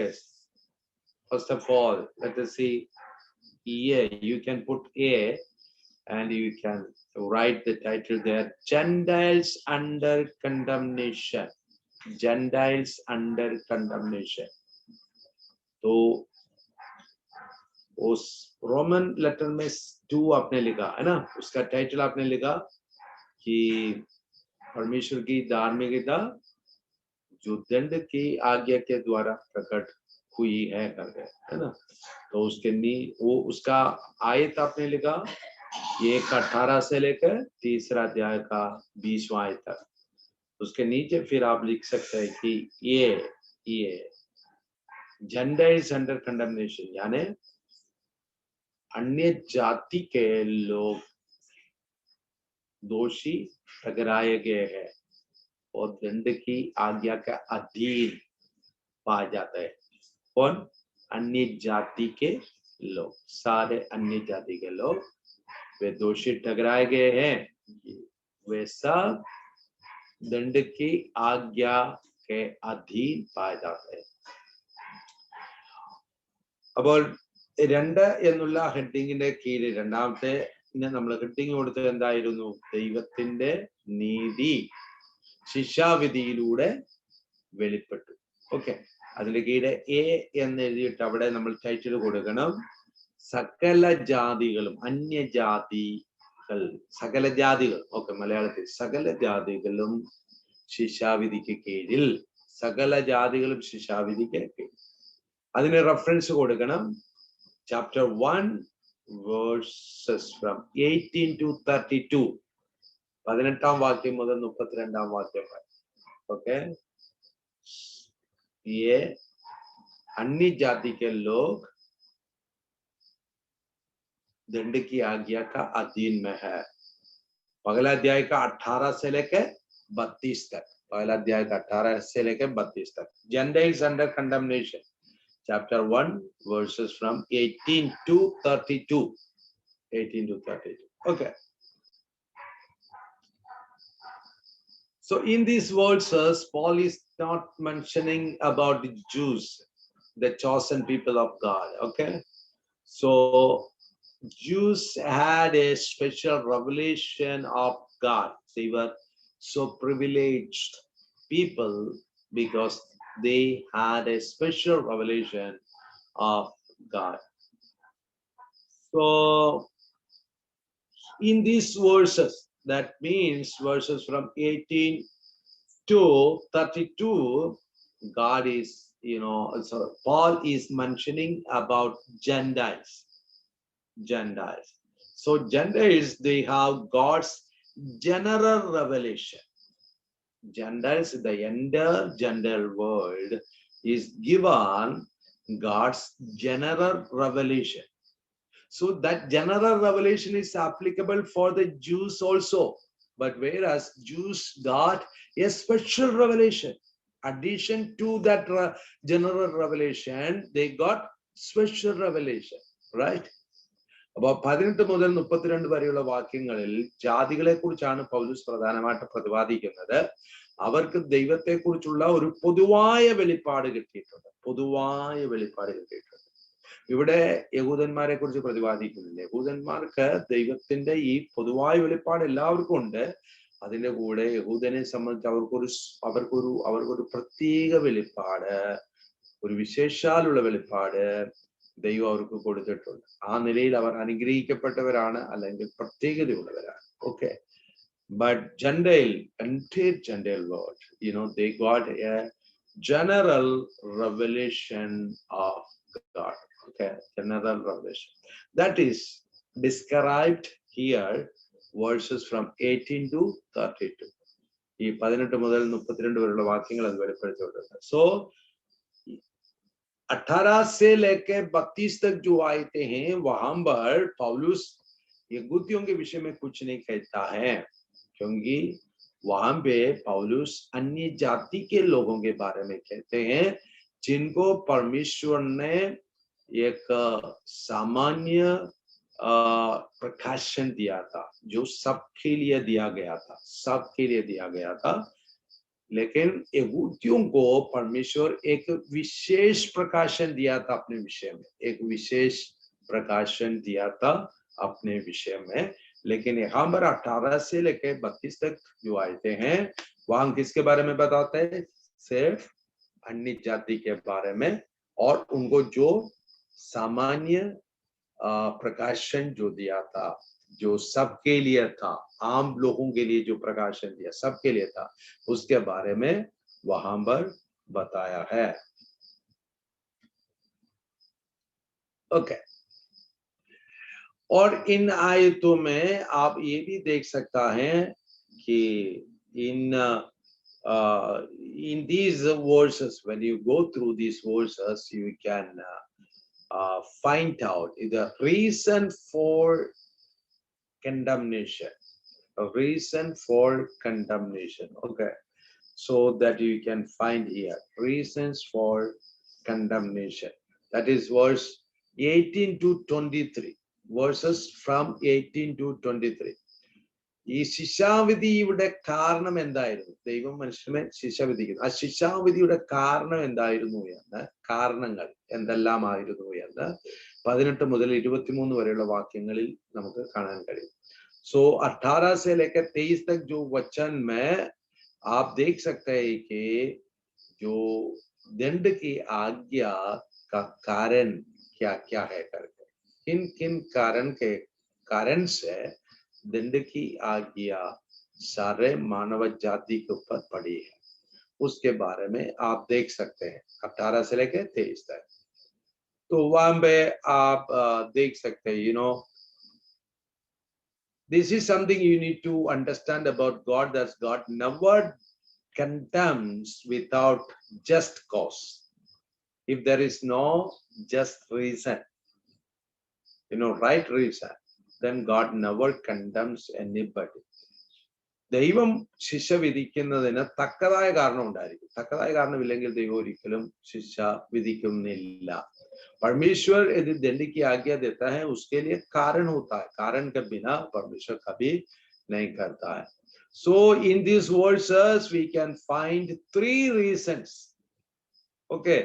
first of all let us see. You can put A and you can write the title there. Gentiles under condemnation. Gentiles under condemnation. तो उस रोमन लेटर में 2 आपने लिखा है ना, उसका टाइटल आपने लिखा कि परमेश्वर की धार्मिकता जो दंड की आज्ञा के द्वारा प्रकट हुई है करके, है ना. तो उसके वो उसका आयत आपने लिखा 1:18 से लेकर तीसरा अध्याय का 20वां आयत तक. उसके नीचे फिर आप लिख सकते हैं कि ये जेंटाइल्स अंडर कंडमनेशन, यानी अन्य जाति के लोग दोषी ठहराए गए हैं और दंड की आज्ञा का अधीन पाए जाते हैं. कौन? अन्य जाति के लोग, सारे अन्य जाति के लोग वे दोषी ठहराए गए हैं, वे सब दंड की आज्ञा के अधीन पाए जाते हैं. അപ്പോൾ 2 എന്നുള്ള ഹെഡിങ്ങിന്റെ കീഴിൽ രണ്ടാമത്തെ നമ്മൾ ഹെഡിങ് കൊടുത്തത് എന്തായിരുന്നു? ദൈവത്തിന്റെ നീതി ശിക്ഷാവിധിയിലൂടെ വെളിപ്പെട്ടു. ഓക്കെ, അതിന്റെ കീഴിൽ എ എന്ന് എഴുതിയിട്ട് അവിടെ നമ്മൾ ടൈറ്റിൽ കൊടുക്കണം സകല ജാതികളും, അന്യജാതികൾ, സകല ജാതികൾ. ഓക്കെ, മലയാളത്തിൽ സകല ജാതികളും ശിക്ഷാവിധിക്ക് കീഴിൽ, സകല ജാതികളും ശിക്ഷാവിധിക്ക് കീഴിൽ. അതിന് റെഫറൻസ് കൊടുക്കണം chapter 1 verses from 18 to 32. 18ാം വാക്യം മുതൽ 32ാം വാക്യം വരെ. ओके, ये अन्य जाति के लोग दंड की आज्ञा का अधीन में है. पहला अध्याय का 18 से लेकर 32 तक. पहला अध्याय का 18 से लेकर 32 तक. Gentiles under condemnation. Chapter 1 verses from 18 to 32. 18 to 32. Okay. So in these verses, Paul is not mentioning about the Jews, the chosen people of God. Okay. So Jews had a special revelation of God. They were so privileged people because they had a special revelation of God. So So in these verses, that means verses from 18 to 32, God is, so Paul is mentioning about Gentiles. Gentiles. So Gentiles, they have God's general revelation. Gentiles, the entire Gentile world is given God's general revelation. So that general revelation is applicable for the Jews also. But whereas Jews got a special revelation, addition to that general revelation, they got special revelation, right? അപ്പോൾ 18 മുതൽ 32 വരെയുള്ള വാക്യങ്ങളിൽ ജാതികളെ കുറിച്ചാണ് പൗലോസ് പ്രധാനമായിട്ട് പ്രതിപാദിക്കുന്നത്. അവർക്ക് ദൈവത്തെക്കുറിച്ചുള്ള ഒരു പൊതുവായ വെളിപ്പാട് കിട്ടിയിട്ടുണ്ട്. പൊതുവായ വെളിപ്പാട് കിട്ടിയിട്ടുണ്ട്. ഇവിടെ യഹൂദന്മാരെ കുറിച്ച് പ്രതിപാദിക്കുന്നില്ല. യഹൂദന്മാർക്ക് ദൈവത്തിന്റെ ഈ പൊതുവായ വെളിപ്പാട് എല്ലാവർക്കും ഉണ്ട്. അതിന്റെ കൂടെ യഹൂദനെ സംബന്ധിച്ച് അവർക്കൊരു പ്രത്യേക വെളിപ്പാട്, ഒരു വിശേഷാലുള്ള വെളിപ്പാട് ദൈവം അവർക്ക് കൊടുത്തിട്ടുണ്ട്. ആ നിലയിൽ അവർ അനുഗ്രഹിക്കപ്പെട്ടവരാണ്, അല്ലെങ്കിൽ പ്രത്യേകതയുള്ളവരാണ്. Okay. But entire Gentile world, they got a general revelation of God. Okay, general revelation. That is described here, verses from 18 to 32. ഈ 18 മുതൽ 32 വരെയുള്ള വാക്യങ്ങൾ അത് വെളിപ്പെടുത്തിയിട്ടുണ്ട്. So 18 से लेकर 32 तक जो आयते हैं, वहां पर पौलुस यहूदियों के विषय में कुछ नहीं कहता है, क्योंकि वहां पे पौलुस अन्य जाति के लोगों के बारे में कहते हैं, जिनको परमेश्वर ने एक सामान्य प्रकाशन दिया था, जो सबके लिए दिया गया था, सबके लिए दिया गया था. लेकिन यहूदियों को परमेश्वर एक विशेष प्रकाशन दिया था अपने विषय में, एक विशेष प्रकाशन दिया था अपने विषय में. लेकिन यहाँ पर 18 से लेकर 32 तक जो आयते हैं, वहां किसके बारे में बताते हैं? सिर्फ अन्य जाति के बारे में, और उनको जो सामान्य प्रकाशन जो दिया था, जो सबके लिए था, आम लोगों के लिए जो प्रकाशन दिया सबके लिए था, उसके बारे में वहां पर बताया है. ओके. और इन आयतों में आप ये भी देख सकता है कि in these verses, when you go through these verses, you can find out the reason for condemnation. A reason for condemnation. Okay. So that you can find here reasons for condemnation. That is verse 18 to 23. Verses from 18 to 23. ഈ ശിക്ഷാവിധിയുടെ കാരണം എന്തായിരുന്നു? ദൈവം മനുഷ്യനെ ശിക്ഷ വിധിക്കുന്നു. ആ ശിക്ഷാവിധിയുടെ കാരണം എന്തായിരുന്നു എന്ന്, കാരണങ്ങൾ എന്തെല്ലാമായിരുന്നു എന്ന് 18 മുതൽ 23 വരെയുള്ള വാക്യങ്ങളിൽ നമുക്ക് കാണാൻ കഴിയും. सो 18 से लेकर 23 तक जो वचन में आप देख सकते हैं कि जो दंड की आज्ञा का कारण क्या क्या है करके, किन किन कारण से दंड की आज्ञा सारे मानव जाति के ऊपर पड़ी है, उसके बारे में आप देख सकते हैं 18 से लेकर 23 तक. तो वहां पे आप देख सकते हैं, this is something you need to understand about God, that God never condemns without just cause. If there is no just reason, right reason, then God never condemns anybody. ദൈവം ശിക്ഷ വിധിക്കുന്നതിന് തക്കതായ കാരണം ഉണ്ടായിരിക്കും. തക്കതായ കാരണമില്ലെങ്കിൽ ദൈവം ഒരിക്കലും ശിക്ഷ വിധിക്കുന്നില്ല. परमेश्वर यदि दंड की आज्ञा देता है, उसके लिए कारण होता है. कारण के बिना परमेश्वर कभी नहीं करता है. So in these verses we can find 3 reasons, okay,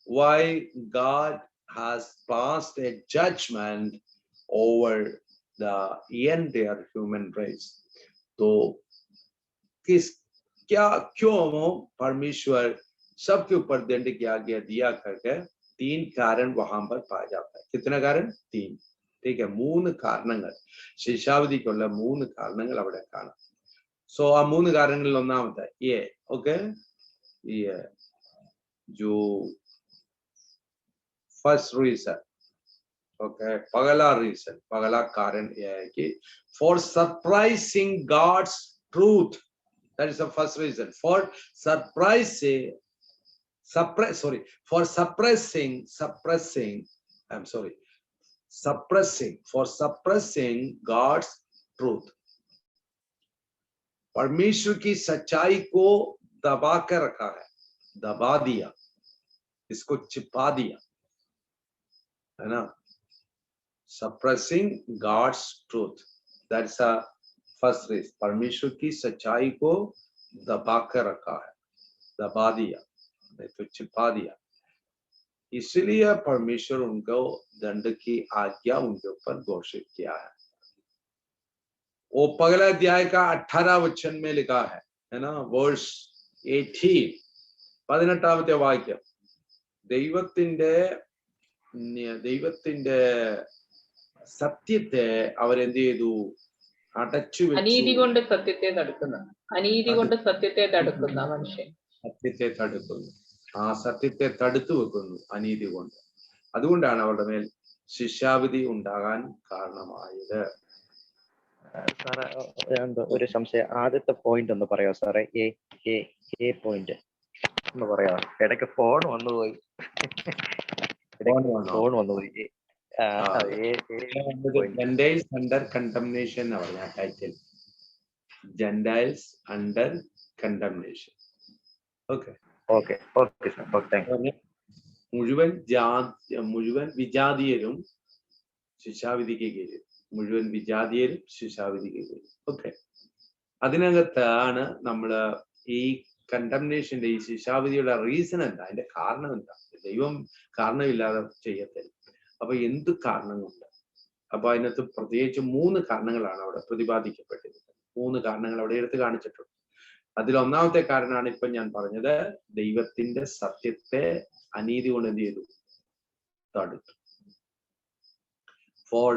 why God has passed a judgment over the entire human race. तो क्यों परमेश्वर सबके ऊपर दंड की आज्ञा दिया करके 3 कारण वहां पर पाया जाता है. कितने कारण? 3. ടീക്കെ 3 കാരണങ്ങൾ ശിക്ഷാവിധിക്കുള്ള 3 കാരണങ്ങൾ അവിടെ കാണാം. സോ ആ 3 കാരണങ്ങളിൽ ഒന്നാമത്തെ ഓക്കെ जो फर्स्ट रीजन ओके पगला कारण यह है कि for surprising God's truth, that is the first reason. For suppressing God's truth. परमेश्वर की सच्चाई को दबा कर रखा है, दबा दिया, इसको छिपा दिया, है ना. Suppressing God's truth, that's a first reason. परमेश्वर की सच्चाई को दबा कर रखा है, दबा दिया, तो छिपा दिया. इसलिए परमेश्वर उनको दंड की आज्ञा उनके ऊपर घोषित किया है. वो पगला अध्याय का 18 वचन में लिखा है ना, वर्स 18 18ാമത്തെ വാക്യം. ദൈവത്തിന്റെ സത്യത്തെ അവരെന്ത് ചെയ്തു? അടച്ചു വെച്ചു. അനീതി കൊണ്ട് സത്യത്തെ തടുക്കുന്ന മനുഷ്യൻ സത്യത്തെ തടുക്കുന്നു, ആ സത്യത്തെ തടുത്തു വെക്കുന്നു അനീതി കൊണ്ട്. അതുകൊണ്ടാണ് അവരുടെ മേൽ ശിക്ഷാവിധി ഉണ്ടാകാൻ കാരണമായത്. സാറേ ഒരു സംശയം, ആദ്യത്തെ പോയിന്റ് ഒന്ന് പറയാമോ സാറേ? എ പോയിന്റ് ഒന്ന് പറയാമോ? ഇടയ്ക്ക് ഫോൺ വന്നുപോയി. Gentiles under condemnation എന്നാ പറഞ്ഞ title. Gentiles under condemnation. Okay. Okay sir. Okay, thank you. മുഴുവൻ വിജാതീയരും ശിക്ഷാവിധിക്ക് കീഴിൽ, മുഴുവൻ വിജാതീയരും ശിക്ഷാവിധിക്ക് കീഴിൽ. ഓക്കെ, അതിനകത്താണ് നമ്മള് ഈ കണ്ടംനേഷന്റെ ഈ ശിക്ഷാവിധിയുടെ റീസൺ എന്താ, അതിന്റെ കാരണം എന്താ? ദൈവം കാരണമില്ലാതെ ചെയ്യത്തില്ല. അപ്പൊ എന്ത് കാരണങ്ങളുണ്ട്? അപ്പൊ അതിനകത്ത് പ്രത്യേകിച്ച് 3 കാരണങ്ങളാണ് അവിടെ പ്രതിപാദിക്കപ്പെട്ടിരിക്കുന്നത്. 3 കാരണങ്ങൾ അവിടെ എടുത്ത് കാണിച്ചിട്ടുണ്ട്. അതിൽ ഒന്നാമത്തെ കാരണമാണ് ഇപ്പൊ ഞാൻ പറഞ്ഞത്, ദൈവത്തിന്റെ സത്യത്തെ അനീതി കൊണ്ട് എന്ത് ചെയ്തു? തടുത്തു. For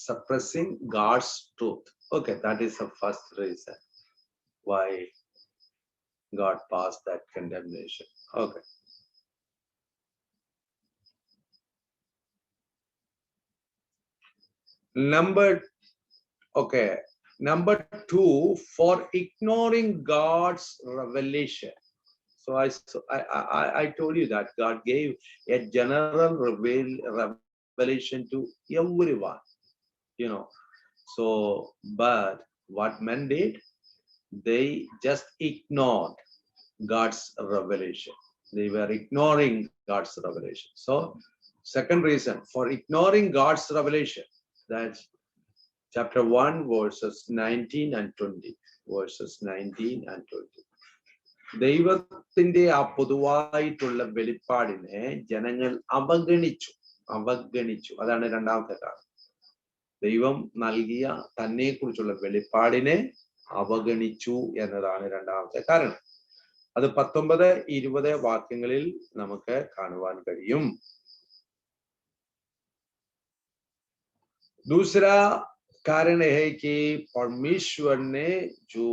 suppressing God's truth. Okay, that is the first reason why God passed that condemnation. Okay. Number 2, for ignoring God's revelation. So I told you that God gave a general revelation to everyone, you know. So, but what men did, they just ignored God's revelation. They were ignoring God's revelation. So, second reason for ignoring God's revelation, that's chapter 1 verses 19 and 20. Verses 19 and 20. ദൈവത്തിന്റെ ആ പൊതുവായിട്ടുള്ള വെളിപ്പാടിനെ ജനങ്ങൾ അവഗണിച്ചു. അതാണ് രണ്ടാമത്തെ കാരണം. ദൈവം നൽകിയ തന്നെ കുറിച്ചുള്ള വെളിപ്പാടിനെ അവഗണിച്ചു എന്നതാണ് രണ്ടാമത്തെ കാരണം. അത് 19-20 വാക്യങ്ങളിൽ നമുക്ക് കാണുവാൻ കഴിയും. दूसरा कारण है कि परमेश्वर ने जो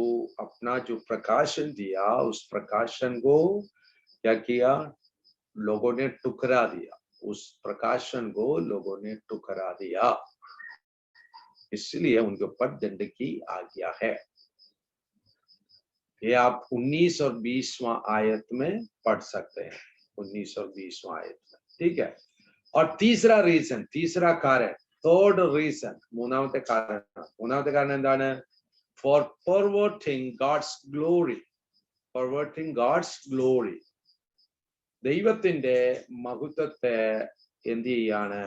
अपना जो प्रकाशन दिया, उस प्रकाशन को क्या किया? लोगों ने ठुकरा दिया. उस प्रकाशन को लोगों ने ठुकरा दिया, इसलिए उनके ऊपर दंड की आज्ञा है. ये आप 19 और 20वां आयत में पढ़ सकते हैं. 19 और 20वां आयत में, ठीक है. और तीसरा कारण, third reason, മൂന്നാമത്തെ കാരണം എന്താണ്? For perverting God's glory. ദൈവത്തിന്റെ മഹത്വത്തെ എന്ത് ചെയ്യാണ്?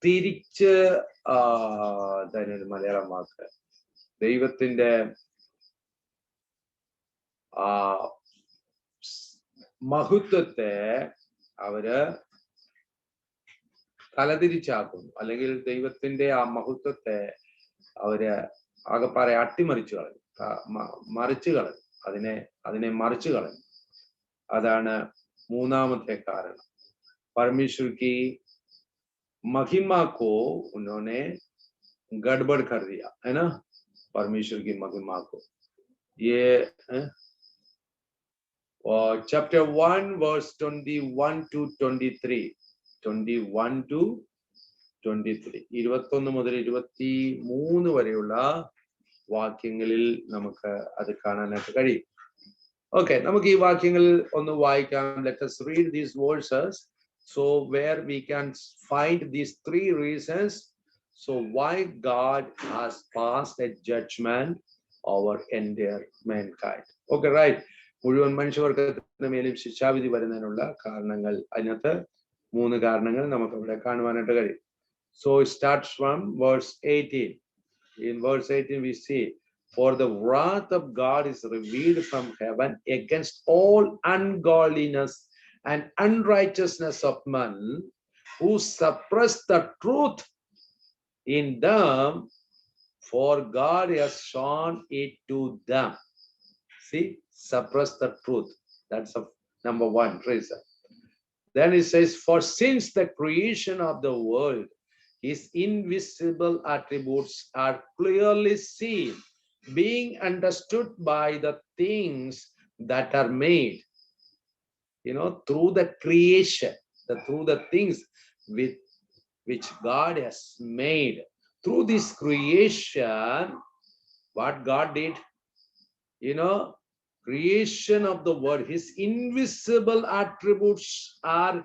തിരിച്ച് മലയാളം വാക്ക്, ദൈവത്തിന്റെ മഹത്വത്തെ അവര് തലതിരിച്ചാക്കുന്നു, അല്ലെങ്കിൽ ദൈവത്തിന്റെ ആ മഹത്വത്തെ അവര് ആകെപ്പാടെ അട്ടിമറിച്ചു കളഞ്ഞു, മറിച്ചു കളഞ്ഞു, അതിനെ മറിച്ചു കളഞ്ഞു. അതാണ് മൂന്നാമത്തെ കാരണം. परमेश्वर की महिमा को उन्होंने गड़बड़ कर दिया, है ना, परमेश्वर की महिमा को। ये और chapter 1 verse 21 to 23, 21 to 23, 21 മുതൽ 23 വരെയുള്ള വാക്യങ്ങളിൽ നമുക്ക് അത് കാണാനായിട്ട് കഴിയും. ഓക്കെ, നമുക്ക് ഈ വാക്യങ്ങൾ ഒന്ന് വായിക്കാം. Let us read these verses, so where we can find these three reasons so why God has passed a judgment over entire mankind. Okay, right. മുഴുവൻ മനുഷ്യവർഗത്തിന് മേലും ശിക്ഷാവിധി വരുന്നതിനുള്ള കാരണങ്ങൾ, അതിനകത്ത് 3 കാരണങ്ങൾ നമുക്ക് ഇവിടെ കാണുവാനായിട്ട് കഴിയും. So it starts from verse 18. In verse 18 we see, for the wrath of God is revealed from heaven against all ungodliness and unrighteousness of men who suppress the truth in them, for God has shown it to them. See, suppress the truth. That's a number one reason. Then it says, for since the creation of the world, his invisible attributes are clearly seen, being understood by the things that are made, through the creation, through the things with which God has made. Through this creation, what God did, creation of the world, his invisible attributes are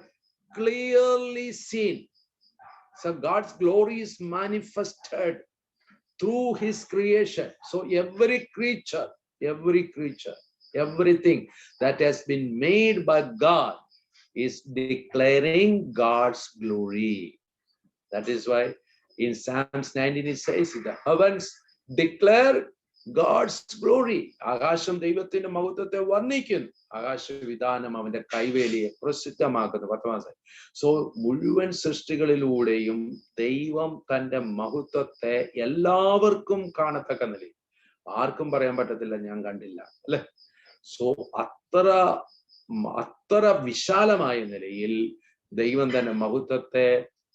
clearly seen. So God's glory is manifested through his creation. So every creature, everything that has been made by God is declaring God's glory. That is why in Psalms 19 it says, the heavens declare God's glory. ആകാശം ദൈവത്തിന്റെ മഹത്വത്തെ വർണ്ണിക്കുന്നു, ആകാശവിധാനം അവന്റെ കൈവേലിയെ പ്രസിദ്ധമാക്കുന്നു. 10 so മുഴുവൻ സൃഷ്ടികളിലൂടെയും ദൈവം തന്റെ മഹത്വത്തെ എല്ലാവർക്കും കാണത്തക്ക നിലയിൽ, ആർക്കും പറയാൻ പറ്റത്തില്ല ഞാൻ കണ്ടില്ല, അല്ലെ? സോ അത്ര വിശാലമായ നിലയിൽ ദൈവം തന്റെ മഹത്വത്തെ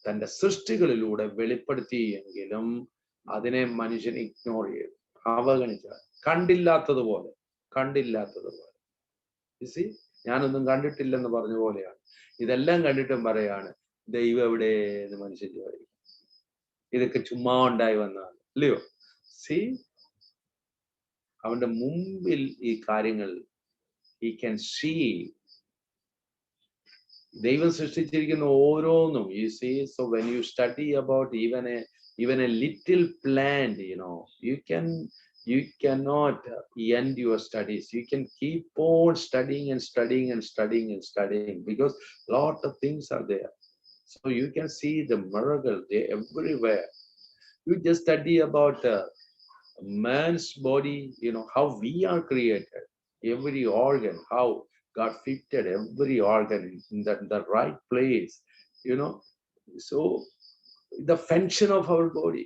തന്റെ സൃഷ്ടികളിലൂടെ വെളിപ്പെടുത്തിയെങ്കിലും അതിനെ മനുഷ്യൻ ഇഗ്നോർ ചെയ്തു, അവഗണിച്ച, കണ്ടില്ലാത്തതുപോലെ. ഞാനൊന്നും കണ്ടിട്ടില്ലെന്ന് പറഞ്ഞ പോലെയാണ്. ഇതെല്ലാം കണ്ടിട്ടും പറയാണ് ദൈവം എവിടെ എന്ന് മനുഷ്യൻ ചോദിക്കും. ഇതൊക്കെ ചുമ്മാ ഉണ്ടായി വന്നതാണ്, അല്ലയോ? സി, അവന്റെ മുമ്പിൽ ഈ കാര്യങ്ങൾ he can see. ദൈവം സൃഷ്ടിച്ചിരിക്കുന്ന ഓരോന്നും, you see, so when you study about even a little plant, you cannot end your studies. You can keep on studying because lot of things are there. So you can see the miracle, they're everywhere. You just study about man's body, how we are created, every organ, how God fitted every organ in the right place, so the function of our body,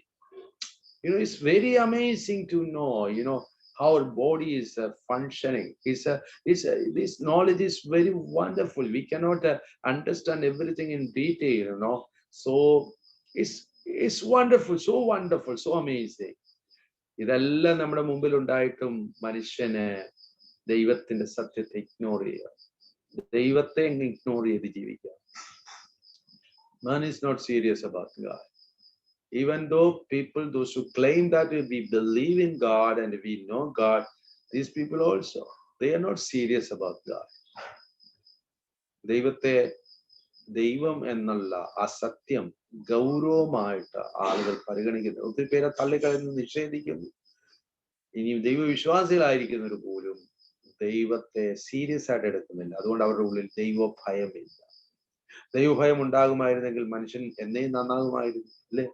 it's very amazing to know, how our body is functioning. This knowledge is very wonderful. We cannot understand everything in detail, so it's wonderful, so amazing. ഇതെല്ലാം നമ്മുടെ മുമ്പിൽ ഉണ്ടായിട്ടും മനുഷ്യന് ദൈവത്തിന്റെ സത്യത്തെ ignore ചെയ്യുക, ദൈവത്തെ ignore ചെയ്ത് ജീവിക്കുക. Man is not serious about God. Even though people, those who claim that we believe in God and we know God, these people also, they are not serious about God. ദൈവം എന്നുള്ള ആ സത്യം ഗൗരവമായിട്ട് ആളുകൾ പരിഗണിക്കുന്നു. ഒത്തിരി പേരെ തള്ളിക്കളയുന്നു, നിഷേധിക്കുന്നു. ഇനി ദൈവവിശ്വാസികളായിരിക്കുന്നവർ പോലും ദൈവത്തെ സീരിയസ് ആയിട്ട് എടുക്കുന്നില്ല. അതുകൊണ്ട് അവരുടെ ഉള്ളിൽ ദൈവഭയമില്ല. ദൈവഭയം ഉണ്ടാകുമായിരുന്നെങ്കിൽ മനുഷ്യൻ എന്നെയും നന്നാകുമായിരുന്നു, അല്ലേ?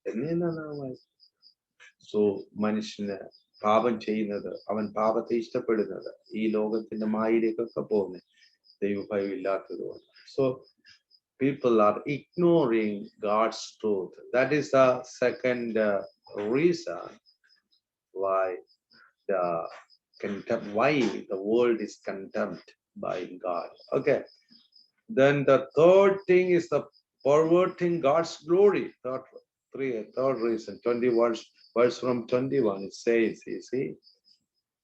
എന്നെയും നന്നാകുമായിരുന്നു. സോ മനുഷ്യന് പാപം ചെയ്യുന്നത്, അവൻ പാപത്തെ ഇഷ്ടപ്പെടുന്നത്, ഈ ലോകത്തിന്റെ മായയിലേക്കൊക്കെ പോകുന്നത് ദൈവഭയം ഇല്ലാത്തതുകൊണ്ട്. So people are ignoring God's truth. That is the second reason why the world is condemned by God. Okay, Then the third thing is the perverting God's glory. Third reason, 20 verse from 21, it says, you see,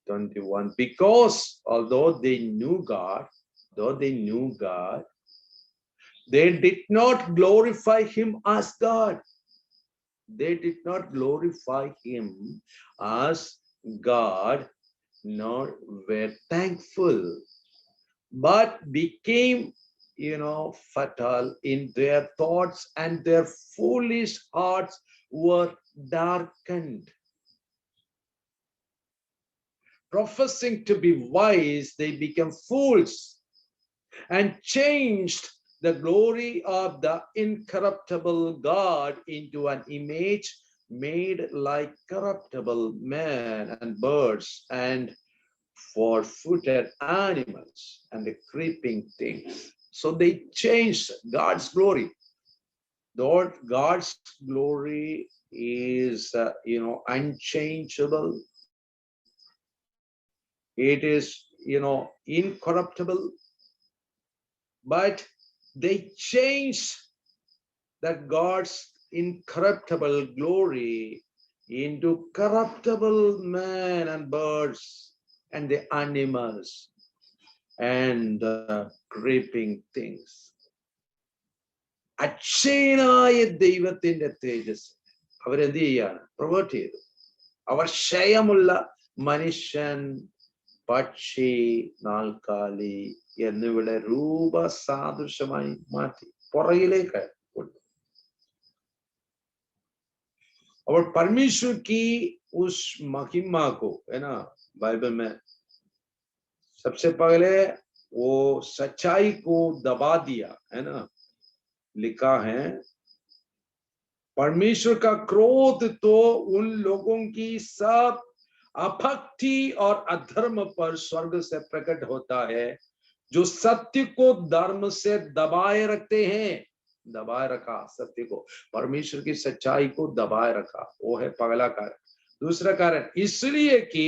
21, because although they knew God, they did not glorify him as God. They did not glorify him as God, nor were thankful, but became, fatal in their thoughts, and their foolish hearts were darkened. Professing to be wise, they became fools and changed the glory of the incorruptible God into an image made like corruptible man and birds and four-footed animals and the creeping things. So they changed God's glory. Lord, God's glory is, unchangeable. It is, incorruptible. But they changed that God's incorruptible glory into corruptible man and birds and the animals and the creeping things. അക്ഷയനായ ദൈവത്തിന്റെ തേജസ് അവരെന്ത് ചെയ്യാണ്? പ്രൊവേർട്ട് ചെയ്തു. അവർ ക്ഷയമുള്ള മനുഷ്യൻ, പക്ഷി, നാൽക്കാലി എന്നിവയുടെ രൂപസാദൃശ്യമായി മാറ്റി പുറകിലേക്ക് കൊണ്ടു. और परमेश्वर की उस महिमा को, है ना, बाइबल में सबसे पहले वो सच्चाई को दबा दिया, है ना. लिखा है परमेश्वर का क्रोध तो उन लोगों की सब अभक्ति और अधर्म पर स्वर्ग से प्रकट होता है जो सत्य को धर्म से दबाए रखते हैं. दबाए रखा सत्य को, परमेश्वर की सच्चाई को दबाए रखा, वो है पहला कारण. दूसरा कारण, इसलिए कि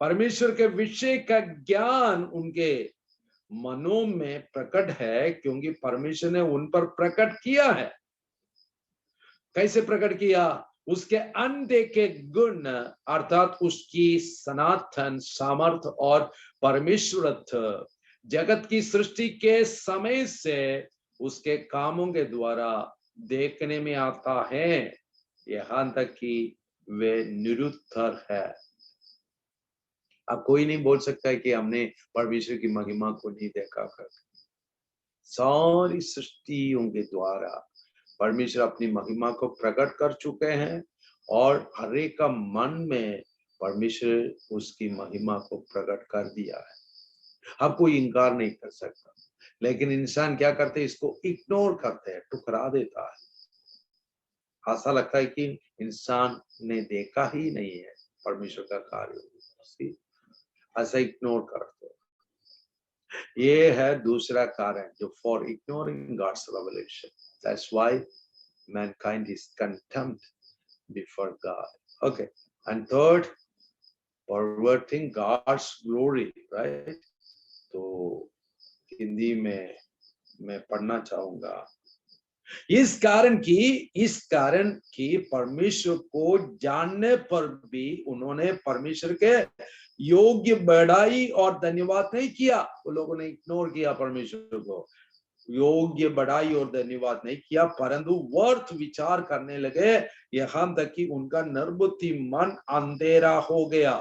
परमेश्वर के विषय का ज्ञान उनके मनों में प्रकट है, क्योंकि परमेश्वर ने उन पर प्रकट किया है. कैसे प्रकट किया? उसके अनदेखे गुण अर्थात उसकी सनातन सामर्थ और परमेश्वरत्व जगत की सृष्टि के समय से उसके कामों के द्वारा देखने में आता है, यहाँ तक कि वे निरुत्तर है. अब कोई नहीं बोल सकता है कि हमने परमेश्वर की महिमा को नहीं देखा कर. सारी सृष्टियों के द्वारा परमेश्वर अपनी महिमा को प्रकट कर चुके हैं और हर एक का मन में परमेश्वर उसकी महिमा को प्रकट कर दिया है. अब कोई इनकार नहीं कर सकता, लेकिन इंसान क्या करते हैं? इसको इग्नोर करते हैं, ठुकरा देता है. ऐसा लगता है कि इंसान ने देखा ही नहीं है परमेश्वर का कार्य, ऐसा इग्नोर करते हैं. ये है दूसरा कारण जो for ignoring God's revelation. That's why mankind is contempt before God. Okay, and third, perverting God's glory, right. तो हिंदी में मैं पढ़ना चाहूंगा. इस कारण की परमेश्वर को जानने पर भी उन्होंने परमेश्वर के योग्य बढ़ाई और धन्यवाद नहीं किया. वो लोगों ने इग्नोर किया परमेश्वर को, योग्य बढ़ाई और धन्यवाद नहीं किया, परंतु व्यर्थ विचार करने लगे, यहाँ तक कि उनका निर्बुद्धि मन अंधेरा हो गया.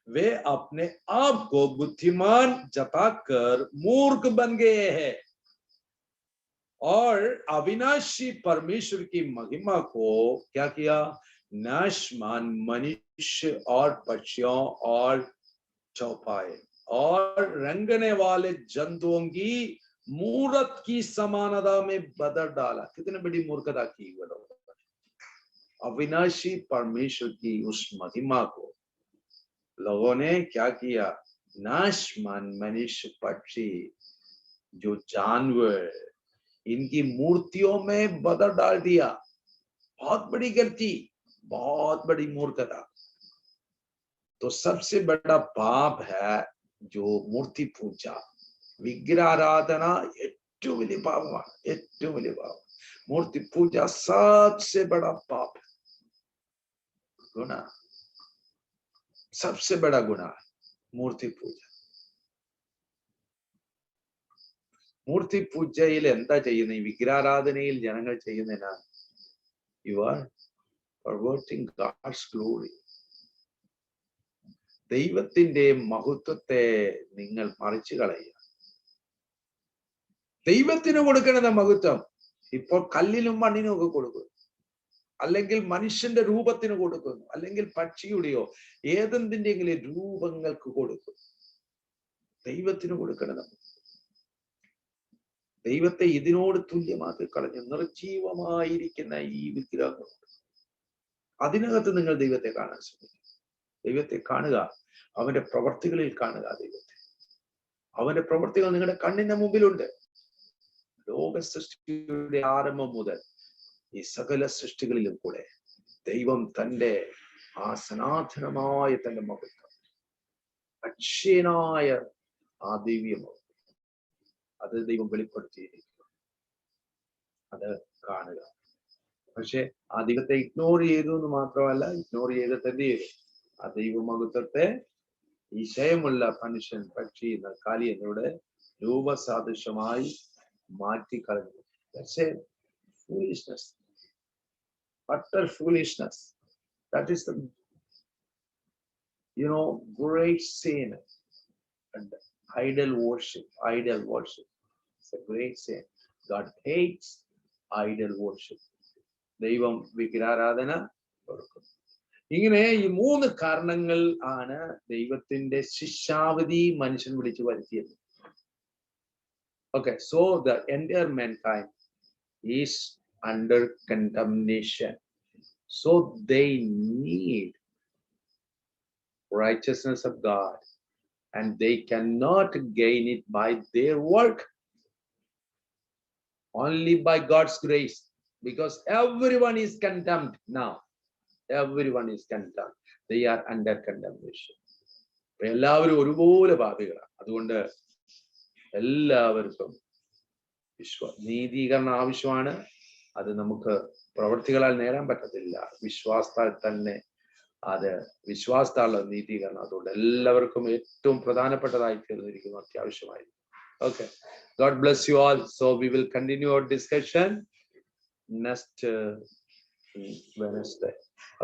वे अपने आप को बुद्धिमान जताकर मूर्ख बन गए हैं और अविनाशी परमेश्वर की महिमा को क्या किया? नाशमान मनुष्य और पक्षियों और चौपाए और रंगने वाले जंतुओं की मूर्त की समानता में बदल डाला. कितने बड़ी मूर्खता की वो लोग. अविनाशी परमेश्वर की उस महिमा को लोगों ने क्या किया? नाशमान मनुष्य, पक्षी, जो जानवर, इनकी मूर्तियों में बदल डाल दिया. बहुत बड़ी गलती, बहुत बड़ी मूर्खता. तो सबसे बड़ा पाप है जो मूर्ति पूजा, വിഗ്രഹാരാധന ഏറ്റവും വലിയ പാപമാണ്, ഏറ്റവും വലിയ പാപം. मूर्ति पूजा सबसे बड़ा पाप गुना, सबसे बड़ा गुना मूर्ति पूजा. മൂർത്തി പൂജയിൽ എന്താ ചെയ്യുന്നത്? ഈ വിഗ്രഹാരാധനയിൽ ജനങ്ങൾ ചെയ്യുന്നതിനാ you are perverting God's glory. ദൈവത്തിന്റെ മഹത്വത്തെ നിങ്ങൾ മറിച്ചു കളയുക. ദൈവത്തിന് കൊടുക്കണത് മഹത്വം ഇപ്പോൾ കല്ലിനും മണ്ണിനും ഒക്കെ കൊടുക്കും, അല്ലെങ്കിൽ മനുഷ്യന്റെ രൂപത്തിന് കൊടുക്കുന്നു, അല്ലെങ്കിൽ പക്ഷിയുടെയോ ഏതെന്തിന്റെങ്കിലും രൂപങ്ങൾക്ക് കൊടുക്കും. ദൈവത്തിന് കൊടുക്കണം. ദൈവത്തെ ഇതിനോട് തുല്യമാക്കി കളഞ്ഞ് നിർജീവമായിരിക്കുന്ന ഈ വിഗ്രഹങ്ങളുണ്ട്, അതിനകത്ത് നിങ്ങൾ ദൈവത്തെ കാണാൻ ശ്രമിക്കും. ദൈവത്തെ കാണുക, അവന്റെ പ്രവർത്തികളിൽ കാണുക. ദൈവത്തെ, അവന്റെ പ്രവർത്തികൾ നിങ്ങളുടെ കണ്ണിന്റെ മുമ്പിലുണ്ട്. ലോക സൃഷ്ടിയുടെ ആരംഭം മുതൽ ഈ സകല സൃഷ്ടികളിലും കൂടെ ദൈവം തന്റെ ആ സനാതനമായ തന്റെ മഹത്വം, അക്ഷയനായ ആ ദൈവമോ അത് ദൈവം വെളിപ്പെടുത്തിയിരിക്കുന്നു. അത് കാണുക. പക്ഷെ ആ ദൈവത്തെ ഇഗ്നോർ ചെയ്തു എന്ന് മാത്രമല്ല, ഇഗ്നോർ ചെയ്ത് തന്നെ ചെയ്തു ആ ദൈവമഹത്വത്തെ ഈ ശയമുള്ള മനുഷ്യൻ, പക്ഷി, കാലി എന്നിവയുടെ രൂപസാദൃശ്യമായി മാറ്റിക്കളഞ്ഞു. That's a foolishness, utter foolishness. That is the, great sin. And idol worship. It's a great sin. God hates idol worship. ദൈവം വിഗ്രഹാരാധന കൊടുക്കും. ഇങ്ങനെ ഈ 3 കാരണങ്ങൾ ആണ് ദൈവത്തിന്റെ ശിക്ഷാവിധി മനുഷ്യൻ വിളിച്ചു വരുത്തിയത്. Okay, so the entire mankind is under condemnation. So they need righteousness of God, and they cannot gain it by their work, only by God's grace, because everyone is condemned now. Everyone is condemned. They are under condemnation. എല്ലാവരും ഒരുപോലെ പാപികളാണ്. അതുകൊണ്ട് എല്ലാവർക്കും നീതീകരണം ആവശ്യമാണ്. അത് നമുക്ക് പ്രവൃത്തികളാൽ നേടാൻ പറ്റത്തില്ല, വിശ്വാസത്താൽ തന്നെ. അത് വിശ്വാസത്താലുള്ള നീതീകരണം. അതുകൊണ്ട് എല്ലാവർക്കും ഏറ്റവും പ്രധാനപ്പെട്ടതായി തീർന്നിരിക്കുന്നു, അത്യാവശ്യമായിരിക്കും. Okay, God bless you all. So we will continue our discussion next Wednesday.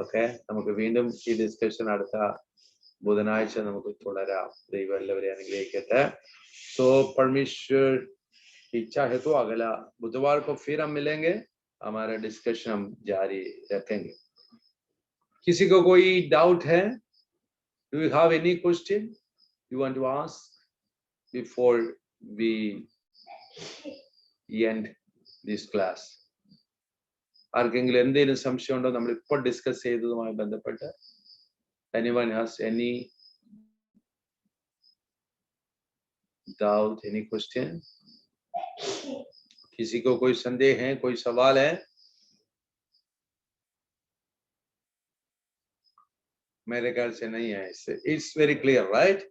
Okay, നമുക്ക് വീണ്ടും ഈ ഡിസ്കഷൻ അടുത്ത ബുധനാഴ്ച നമുക്ക് തുടരാം. ദൈവം എല്ലാവരെയും അനുഗ്രഹിക്കട്ടെ. So परमेश्वर इच्छा है तो अगला बुधवार को फिर हम मिलेंगे, हमारा डिस्कशन हम जारी रखेंगे. किसी को कोई डाउट है? Do you have any question you want to ask before we end this class? ആർക്കെങ്കിലും എന്തെങ്കിലും സംശയം ഉണ്ടോ നമ്മൾ ഇപ്പോൾ ഡിസ്കസ് ചെയ്തതുമായി ബന്ധപ്പെട്ട്? Anyone has any doubt, any question? किसी को कोई संदेह है, कोई सवाल है? मेरे ख्याल से नहीं है. It's very clear, right?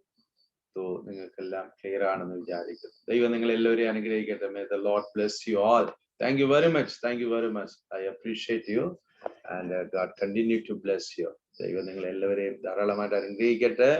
तो നിങ്ങൾക്കെല്ലാം ക്ലിയർ ആണെന്ന് വിചാരിക്കുന്നു. ദൈവം നിങ്ങൾ എല്ലാവരെയും അനുഗ്രഹിക്കട്ടെ. May the Lord bless you all. Thank you very much. Thank you very much. I appreciate you, and God continue to bless you. ദൈവം നിങ്ങൾ എല്ലാവരെയും ധാരാളമായിട്ട് അനുഗ്രഹിക്കട്ടെ.